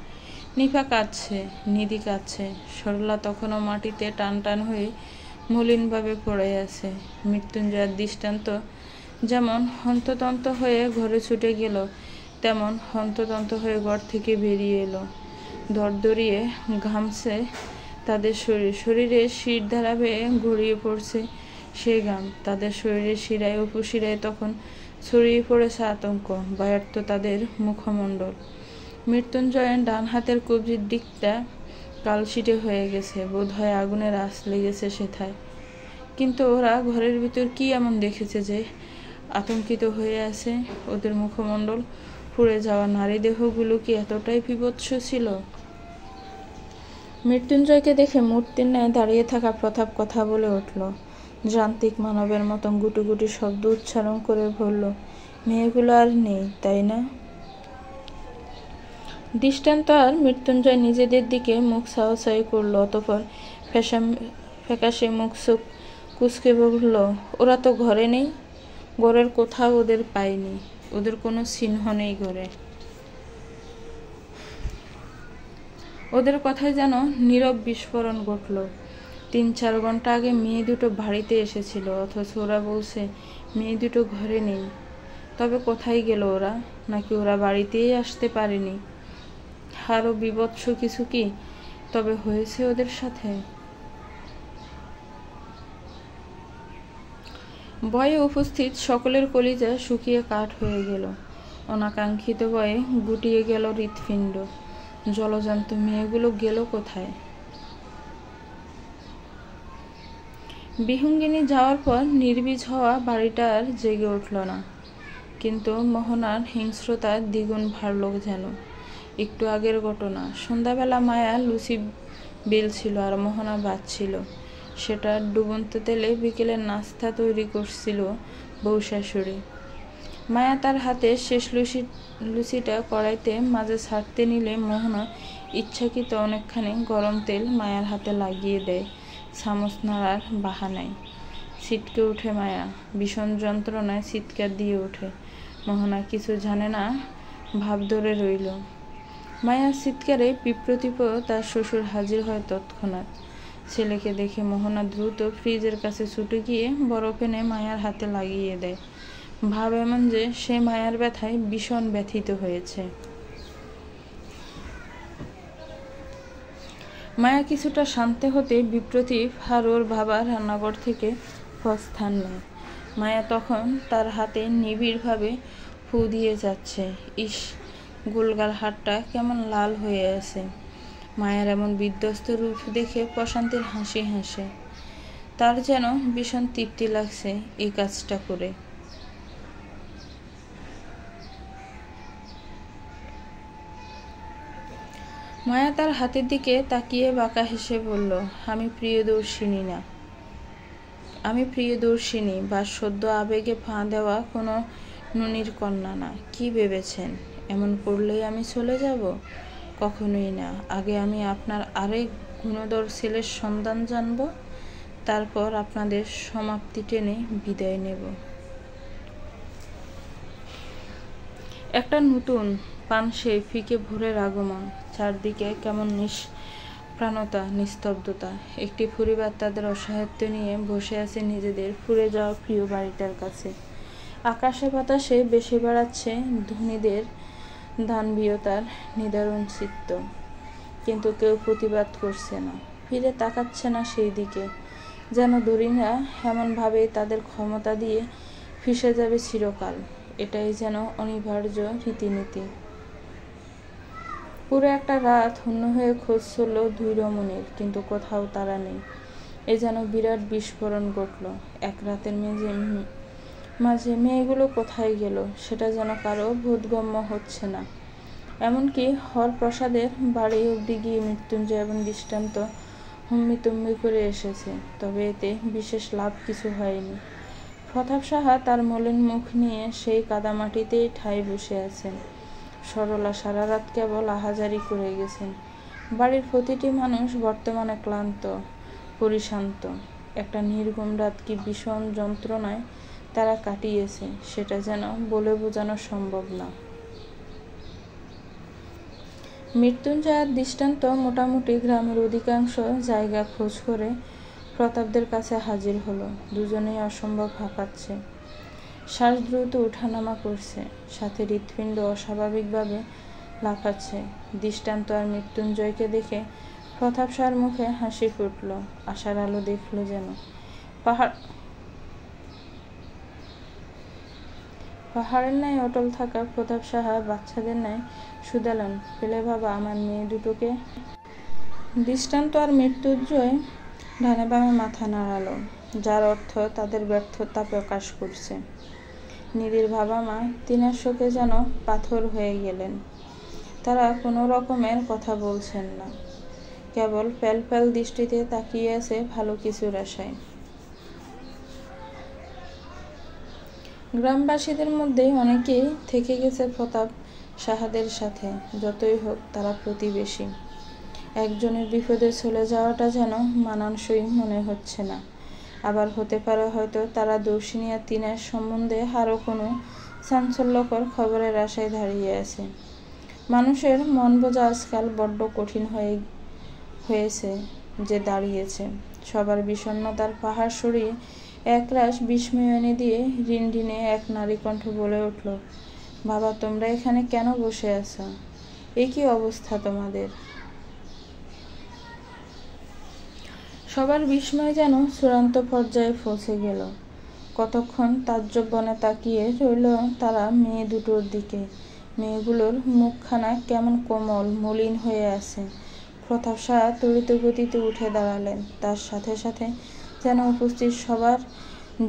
নিপা কাঁদছে, নিধি কাঁদছে। সরলা তখনও মাটিতে টান টান হয়ে মলিনভাবে পড়ে আছে। মৃত্যুঞ্জয়ের দৃষ্টান্ত যেমন হন্ততন্ত হয়ে ঘরে ছুটে গেল, তেমন হন্ততন্ত হয়ে ঘর থেকে বেরিয়ে এলো। দরদরিয়ে ঘামছে তাদের শরীর। শরীরে শিরধারা বেয়ে গড়িয়ে পড়ছে সে ঘাম। তাদের শরীরের শিরায় উপশিরায় তখন ছড়িয়ে পড়েছে আতঙ্ক। ব্যর্থ তাদের মুখমণ্ডল। মৃত্যুঞ্জয়ের ডান হাতের কবজির দিকটা কালশিটে হয়ে গেছে। বোধ হয় আগুনের আঁচ লেগেছে সেথায়। কিন্তু ওরা ঘরের ভিতর কি এমন দেখেছে যে আতঙ্কিত হয়ে আছে? ওদের মুখমণ্ডল পুড়ে যাওয়া নারী দেহগুলো কি এতটাই বিভৎস ছিল? মৃত্যুঞ্জয়কে দেখে মূর্তির ন্যায় দাঁড়িয়ে থাকা প্রতাপ কথা বলে উঠল। যান্ত্রিক মানবের মতন গুটি শব্দ উচ্চারণ করে বলল, মেয়েগুলো আর নেই, তাই না? দৃষ্টান্ত আর মৃত্যুঞ্জয় নিজেদের দিকে মুখ চাওয়াচাই করলো। অতঃপর ফ্যাকাশে মুখ চোখ কুঁচকে বলল, ওরা তো ঘরে নেই। ঘরের কোথাও ওদের পাইনি। ওদের কোনো চিহ্ন নেই ঘরে। ওদের কথায় যেন নীরব বিস্ফোরণ ঘটল। ৩-৪ ঘন্টা আগে মেয়ে দুটো বাড়িতে এসেছিল, অথচ ওরা বলছে মেয়ে দুটো ঘরে নেই। তবে কোথায় গেল ওরা? নাকি ওরা বাড়িতেই আসতে পারেনি? আরো বিভৎস কিছু কি তবে হয়েছে ওদের সাথে? ভয়ে উপস্থিত সকলের কলিজা শুকিয়ে কাঠ হয়ে গেল। অনাকাঙ্ক্ষিত ভয়ে গুটিয়ে গেল হৃৎপিণ্ড। জলজান্ত মেয়েগুলো গেল কোথায়? বিহঙ্গিনী যাওয়ার পর নির্বীজ হওয়া বাড়িটা আর জেগে উঠল না, কিন্তু মোহনার হিংস্রতা দ্বিগুণ বাড়ল যেন। একটু আগের ঘটনা, সন্ধ্যাবেলা মায়া লুচি বেলছিল আর মোহনা বাজছিল, সেটা ডুবন্ত তেলে বিকেলের নাস্তা তৈরি করছিল বউ শাশুড়ি। মায়া তার হাতে শেষ লুচিটা কড়াইতে মাঝে ছাড়তে নিলে মোহনা ইচ্ছাকৃত অনেকখানি গরম তেল মায়ার হাতে লাগিয়ে দেয় চামচ নাড়ার বাহানায়। ছিটকে উঠে মায়া, ভীষণ যন্ত্রণায় চিৎকার দিয়ে ওঠে। মোহনা কিছু জানে না ভাব ধরে রইল। মায়ার চিৎকারে বিপ্রতীপ তার শ্বশুর হাজির হয় তৎক্ষণাৎ। ছেলেকে দেখে মোহনা দ্রুত ফ্রিজের কাছে ছুটে গিয়ে বরফ এনে মায়ার হাতে লাগিয়ে দেয়। ভাব এমন যে সে মায়ার ব্যথায় ভীষণ ব্যথিত হয়েছে। মায়া কিছুটা শান্ত হতে বিপ্রতীপ আর ওর বাবা রান্নাঘর থেকে প্রস্থান নেয়। মায়া তখন তার হাতে নিবিড়ভাবে ফু দিয়ে যাচ্ছে। ইস, গোলগাল হাতটা কেমন লাল হয়ে আছে। মায়ার এমন বিধ্বস্ত রূপ দেখে প্রশান্তির হাসি হাসে। তার যেন ভীষণ তৃপ্তি লাগছে এই কাজটা করে। মায়া তার হাতের দিকে তাকিয়ে বাঁকা হেসে বলল, আমি প্রিয়দর্শিনী বা সদ্য আবেগে ফাঁ দেওয়া কোনো নুনির কন্যা না। কি ভেবেছেন এমন করলেই আমি চলে যাব? কখনোই না। আগে আমি আপনার আরেক গুণধর ছেলের সন্ধান জানব, তারপর আপনাদের সমাপ্তি টেনে বিদায় নেব। একটা নতুন পানসে ফিকে ভোরের আগমন, চারদিকে কেমন নিষ্প্রাণতা, নিস্তব্ধতা। একটি পরিবার তাদের অসহায়ত্ব নিয়ে বসে আছে নিজেদের ফুরে যাওয়া প্রিয় বাড়িটার কাছে। আকাশে বাতাসে বেশি বেড়াচ্ছে ধনীদের দানবীয়তার নিদারুণ চিত্ত, কিন্তু কেউ প্রতিবাদ করছে না, ফিরে তাকাচ্ছে না সেই দিকে, যেন ধনীরা এমনভাবে তাদের ক্ষমতা দিয়ে ফিসে যাবে চিরকাল। এটাই যেন অনিবার্য রীতিনীতি। পুরো একটা রাত হন্য হয়ে খোঁজ চলল দুই রমণীর, কিন্তু কোথাও তারা নেই। এ যেন বিরাট বিস্ফোরণ ঘটল এক রাতের মাঝে। মেয়েগুলো কোথায় গেল সেটা যেন কারো বোধগম্য হচ্ছে না। এমনকি হরপ্রসাদের বাড়ি অবধি গিয়ে মৃত্যুঞ্জয় এবং দৃষ্টান্ত হুম্বিতম্বি করে এসেছে, তবে এতে বিশেষ লাভ কিছু হয়নি। প্রতাপ সাহা তার মলিন মুখ নিয়ে সেই কাদামাটিতেই ঠায় বসে আছেন। সরলা সারা রাত কেবল আহাজারি করে গেছেন। বাড়ির প্রতিটি মানুষ বর্তমানে ক্লান্ত, পরিশান্ত। একটা নির্ঘুম রাত কি ভীষণ যন্ত্রণায় তারা কাটিয়েছে সেটা যেন বলে বোঝানো সম্ভব না। মৃত্যুঞ্জয়ের দৃষ্টান্ত মোটামুটি গ্রামের অধিকাংশ জায়গা খোঁজ করে প্রতাপদের কাছে হাজির হলো। দুজনেই অসম্ভব হাঁপাচ্ছে, শ্বাস দ্রুত উঠানামা করছে, সাথে হৃৎপিণ্ড অস্বাভাবিকভাবে লাফাচ্ছে। দৃষ্টান্ত আর মৃত্যুঞ্জয়কে দেখে প্রতাপ সাহার মুখে হাসি ফুটল। আশার আলো দেখল যেন। পাহাড়ের ন্যায় অটল থাকা প্রতাপ সাহা বাচ্চাদের ন্যায় শুধালেন, পেলে বাবা আমার মেয়ে দুটোকে? দৃষ্টান্ত আর মৃত্যুঞ্জয় ডানে বামে মাথা নাড়ালো, যার অর্থ তাদের ব্যর্থতা প্রকাশ করছে। নিধির বাবা মা তিনার শোকে যেন পাথর হয়ে গেলেন। তারা কোনো রকমের কথা বলছেন না, কেবল প্যাল দৃষ্টিতে তাকিয়ে আছে ভালো কিছুর আশায়। গ্রামবাসীদের মধ্যে অনেকেই থেকে গেছে প্রতাপ সাহাদের সাথে, যতই হোক তারা প্রতিবেশী। একজনের বিপদে চলে যাওয়াটা যেন মানানসই মনে হচ্ছে না। আবার হতে পারে হয়তো তারা দর্শিনী আর তিনার সম্বন্ধে আরও কোনো চাঞ্চল্যকর খবরের আশায় দাঁড়িয়ে আছে। মানুষের মন বোঝা আজকাল বড্ড কঠিন হয়েছে যে দাঁড়িয়েছে। সবার বিষণ্ণতার পাহাড় সরিয়ে একরাশ বিস্ময় এনে দিয়ে রিনরিনে এক নারী কণ্ঠ বলে উঠল, বাবা তোমরা এখানে কেন বসে আছো? এ কি অবস্থা তোমাদের? সবার বিস্ময় যেন চূড়ান্ত পর্যায়ে পৌঁছে গেল। কতক্ষণ তাজ্জব বনে তাকিয়ে রইল তারা মেয়ে দুটোর দিকে। মেয়েগুলোর মুখখানা কেমন কোমল মলিন হয়ে আছে। প্রতাপ সাহা ত্বরিত গতিতে উঠে দাঁড়ালেন, তার সাথে সাথে যেন উপস্থিত সবার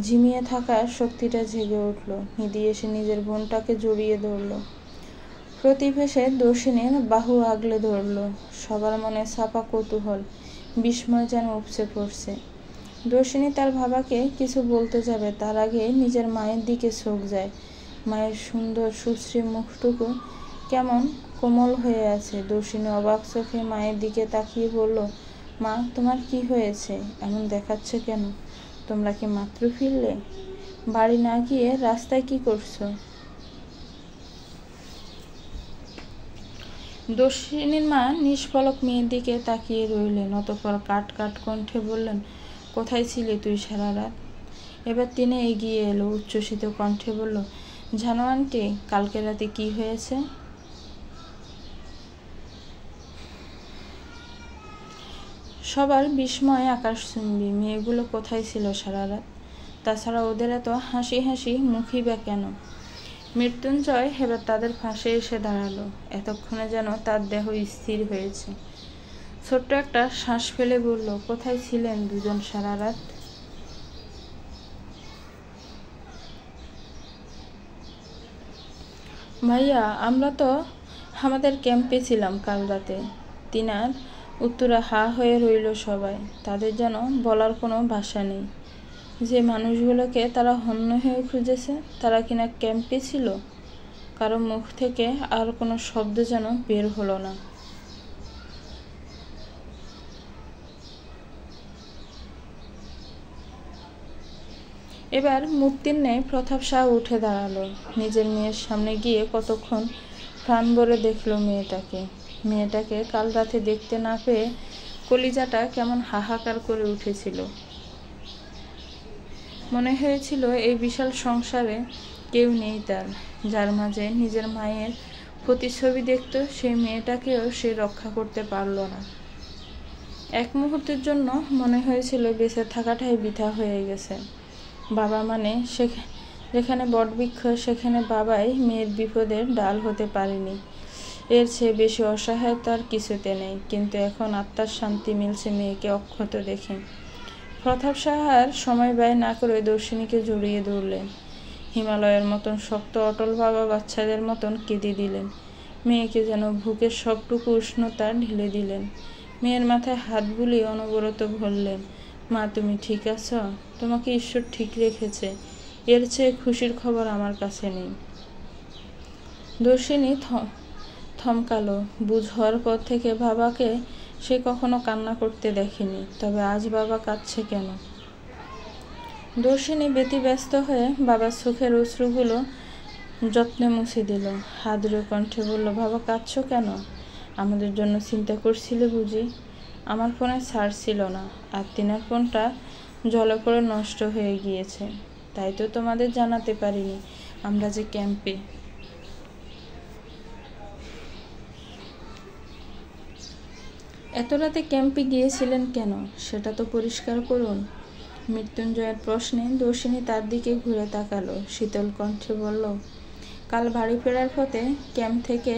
ঝিমিয়ে থাকা শক্তিটা জেগে উঠল। নিধি এসে নিজের বোনটাকে জড়িয়ে ধরল। প্রতিবেশে দর্শিনীর বাহু আগলে ধরল। সবার মনে ছাপা কৌতূহল, বিস্ময় যেন উপচে পড়ছে। দর্শিনী তার বাবাকে কিছু বলতে যাবে, তার আগে নিজের মায়ের দিকে চোখ যায়। মায়ের সুন্দর সুশ্রী মুখটুকু কেমন কোমল হয়ে আছে। দর্শিনী অবাক চোখে মায়ের দিকে তাকিয়ে বলল, মা, তোমার কি হয়েছে? এমন দেখাচ্ছে কেন? তোমরা কি মাত্র ফিরলে? বাড়ি না গিয়ে রাস্তায় কি করছো? দর্শিনীর মা নিষ্পলক মেয়ের দিকে তাকিয়ে রইলেন। অতঃপর কাট কাট কণ্ঠে বললেন, কোথায় ছিলি তুই সারা রাত? এবার তিনি এগিয়ে এলো, উচ্ছ্বসিত কণ্ঠে বলল, জানো আন্টি, কালকে রাতে কি হয়েছে? সবার বিস্ময়ে আকাশচুম্বী। মেয়েগুলো কোথায় ছিল সারা রাত? তাছাড়া ওদের এত হাসি হাসি মুখই বা কেন? মৃত্যুঞ্জয় এবার তাদের পাশে এসে দাঁড়ালো। এতক্ষণে যেন তার দেহ স্থির হয়েছে। ছোট্ট একটা শ্বাস ফেলে বলল, কোথায় ছিলেন দুজন সারা রাত? ভাইয়া, আমরা তো আমাদের ক্যাম্পে ছিলাম কাল রাতে। তিনার উত্তরে হা হয়ে রইল সবাই। তাদের যেন বলার কোনো ভাষা নেই। যে মানুষগুলোকে তারা হন্য হয়ে খুঁজেছে, তারা কিনা ক্যাম্পে ছিল। কারো মুখ থেকে আর কোনো শব্দ যেন বের হলো না। এবার মূর্তির ন্যায় প্রতাপ শাহ উঠে দাঁড়ালো। নিজের মেয়ের সামনে গিয়ে কতক্ষণ প্রাণ ভরে দেখলো মেয়েটাকে কাল রাতে দেখতে না পেয়ে কলিজাটা কেমন হাহাকার করে উঠেছিল। মনে হয়েছিল এই বিশাল সংসারে কেউ নেই তার, যার মাঝে নিজের মায়ের প্রতিচ্ছবি দেখত। সেই মেয়েটাকেও সে রক্ষা করতে পারল না। এক মুহূর্তের জন্য মনে হয়েছিল বেঁচে থাকাটাই বৃথা হয়ে গেছে। বাবা মানে যেখানে বটবৃক্ষ, সেখানে বাবাই মেয়ের বিপদের ডাল হতে পারেনি। এর চেয়ে বেশি অসহায়তার কিছুতে নেই। কিন্তু এখন আত্মার শান্তি মিলছে মেয়েকে অক্ষত দেখে। প্রতাপ সাহার সময় ব্যয় না করে দর্শিনীকে জড়িয়ে ধরলেন। হিমালয়ের মতন শক্ত অটল বাবা বাচ্চাদের মতন কেঁদে দিলেন। মেয়েকে যেন বুকের সবটুকু উষ্ণতা ঢেলে দিলেন। মেয়ের মাথায় হাত বুলিয়ে অনবরত বললেন, মা, তুমি ঠিক আছো? তোমাকে ঈশ্বর ঠিক রেখেছে। এর চেয়ে খুশির খবর আমার কাছে নেই। দর্শিনী থমকালো। বুঝ হওয়ার পর থেকে বাবাকে সে কখনো কান্না করতে দেখেনি। তবে আজ বাবা কাঁদছে কেন? দর্শিনী ব্যতিব্যস্ত হয়ে বাবার চোখের অশ্রুগুলো যত্নে মুছে দিল। হাদুরে কণ্ঠে বলল, বাবা, কাঁদছো কেন? আমাদের জন্য চিন্তা করছিলে বুঝি? আমার ফোনে চার্জ ছিল না, আর তিনার ফোনটা জলে পড়ে নষ্ট হয়ে গিয়েছে। তাই তো তোমাদের জানাতে পারিনি আমরা যে ক্যাম্পে। এত রাতে ক্যাম্পে গিয়েছিলেন কেন, সেটা তো পরিষ্কার করুন। মৃত্যুঞ্জয়ের প্রশ্নে দর্শিনী তার দিকে ঘুরে তাকালো। শীতল কণ্ঠে বলল, কাল বাড়ি ফেরার পথে ক্যাম্প থেকে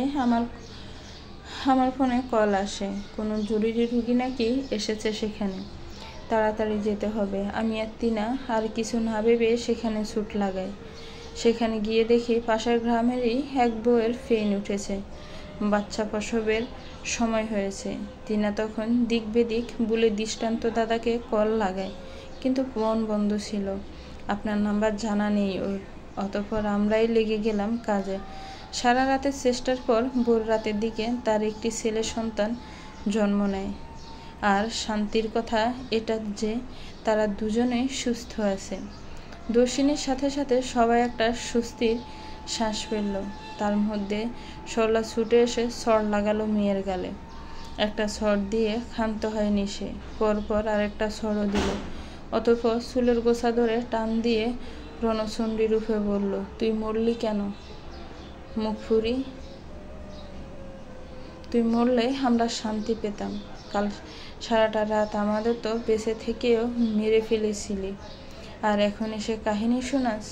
আমার ফোনে কল আসে। কোনো জরুরি রুগী নাকি এসেছে সেখানে, তাড়াতাড়ি যেতে হবে। আমি আর তিনা আর কিছু না ভেবে সেখানে ছুট লাগাই। সেখানে গিয়ে দেখি পাশের গ্রামেরই এক বউয়ের ফেন উঠেছে। বাচ্চা প্রসবের সময় হয়েছে। তিনা তখন দিক বেদিক বলে দৃষ্টান্ত দাদাকে কল লাগায়, কিন্তু ফোন বন্ধ ছিল। আপনার নাম্বার জানা নেই ওর। অতঃপর আমরাই লেগে গেলাম কাজে। সারা রাতের চেষ্টার পর ভোর রাতের দিকে তার একটি ছেলে সন্তান জন্ম নেয়। আর শান্তির কথা এটা যে তারা দুজনেই সুস্থ আছে। দর্শিনীর সাথে সাথে সবাই একটা স্বস্তির শ্বাস ফেলল। তার মধ্যে সরলা ছুটে এসে ছড় লাগালো মেয়ের গালে। একটা ছড় দিয়ে ক্ষান্ত হয়নি সে, পরপর আরেকটা ছড়ও দিল। অতঃপর চুলের গোছা ধরে টান দিয়ে রণচণ্ডী রূপে বলল, তুই মরলি কেন মুখফুরি? তুই মরলে আমরা শান্তি পেতাম। কাল সারাটা রাত আমাদের তো বেঁচে থেকেও মেরে ফেলেছিলি, আর এখন এসে কাহিনী শোনাস?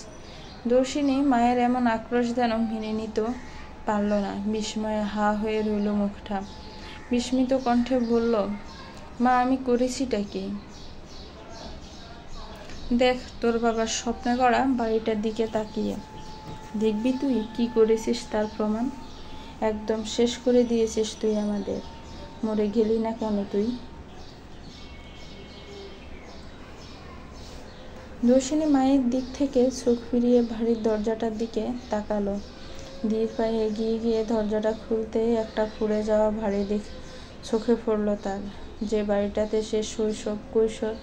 দর্শিনী মায়ের এমন আক্রোশ যেন মেনে নিতে পারল না। বিস্ময়ে হা হয়ে রইল মুখটা। বিস্মিত কণ্ঠে বলল, মা, আমি করেছিটা কি? দেখ তোর বাবার স্বপ্নে গড়া বাড়িটার দিকে তাকিয়ে। দেখবি তুই কি করেছিস তার প্রমাণ। একদম শেষ করে দিয়েছিস তুই আমাদের। মরে গেলি না কেন তুই? দর্শিনী মায়ের দিক থেকে চোখ ফিরিয়ে ভারী দরজাটার দিকে তাকালো। ধীর পায়ে এগিয়ে গিয়ে দরজাটা খুলতেই একটা পুড়ে যাওয়া ভারী দিক চোখে পড়ল তার। যে বাড়িটাতে সে শৈশব কৈশোর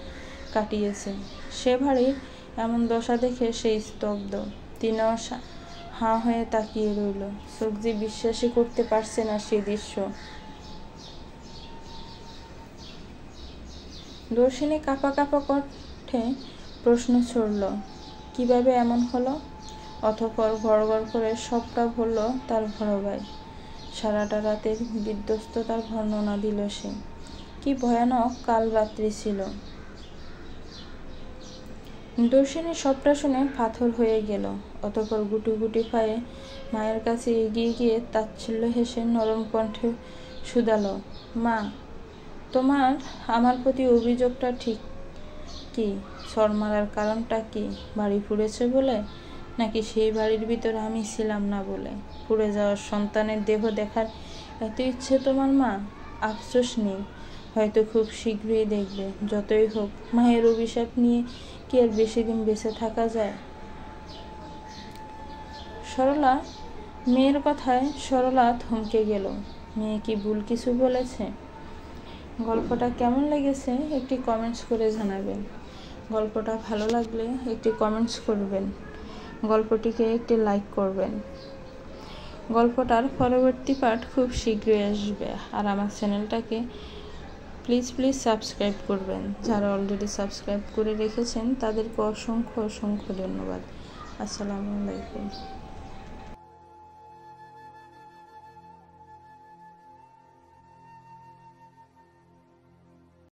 কাটিয়েছে, সে বাড়ির এমন দশা দেখে সে স্তব্ধ। তিনিও হাঁ হয়ে তাকিয়ে রইল। চোখ যে বিশ্বাসই করতে পারছে না সেই দৃশ্য। দর্শিনী কাঁপা কাঁপা কণ্ঠে প্রশ্ন ছড়ল, কিভাবে এমন হলো? অতঃপর গড়গড় করে সবটা বলল তার বড় ভাই। সারাটা রাতের বিধ্বস্ততার বর্ণনা দিল সে। কি ভয়ানক কাল রাত্রি ছিল। দর্শিনী সবটা শুনে পাথর হয়ে গেল। অতঃপর গুটি গুটি পায়ে মায়ের কাছে এগিয়ে গিয়ে তাচ্ছিল্য হেসে নরম কণ্ঠে শুধালো, মা, তোমার আমার প্রতি অভিযোগটা ঠিক কি? ছড় মারার কারণটা কি? বাড়ি পুড়েছে বলে, নাকি সেই বাড়ির ভিতরে আমি ছিলাম না বলে? পুড়ে যাওয়ার সন্তানের দেহ দেখার এত ইচ্ছে তোমার মা? আফসোস নেই, হয়তো খুব শীঘ্রই দেখবে। যতই হোক, মায়ের অভিশাপ নিয়ে কি আর বেশি দিন বেঁচে থাকা যায়? সরলা মেয়ের কথায় সরলা থমকে গেল। মেয়ে কি ভুল কিছু বলেছে? গল্পটা কেমন লেগেছে একটি কমেন্টস করে জানাবেন। গল্পটা ভালো লাগলে একটি কমেন্টস করবেন। গল্পটিকে একটি লাইক করবেন। গল্পটার পরবর্তী পার্ট খুব শীঘ্রই আসবে। আর আমার চ্যানেলটাকে প্লিজ সাবস্ক্রাইব করবেন। যারা অলরেডি সাবস্ক্রাইব করে রেখেছেন তাদেরকে অসংখ্য ধন্যবাদ। আসসালামু আলাইকুম।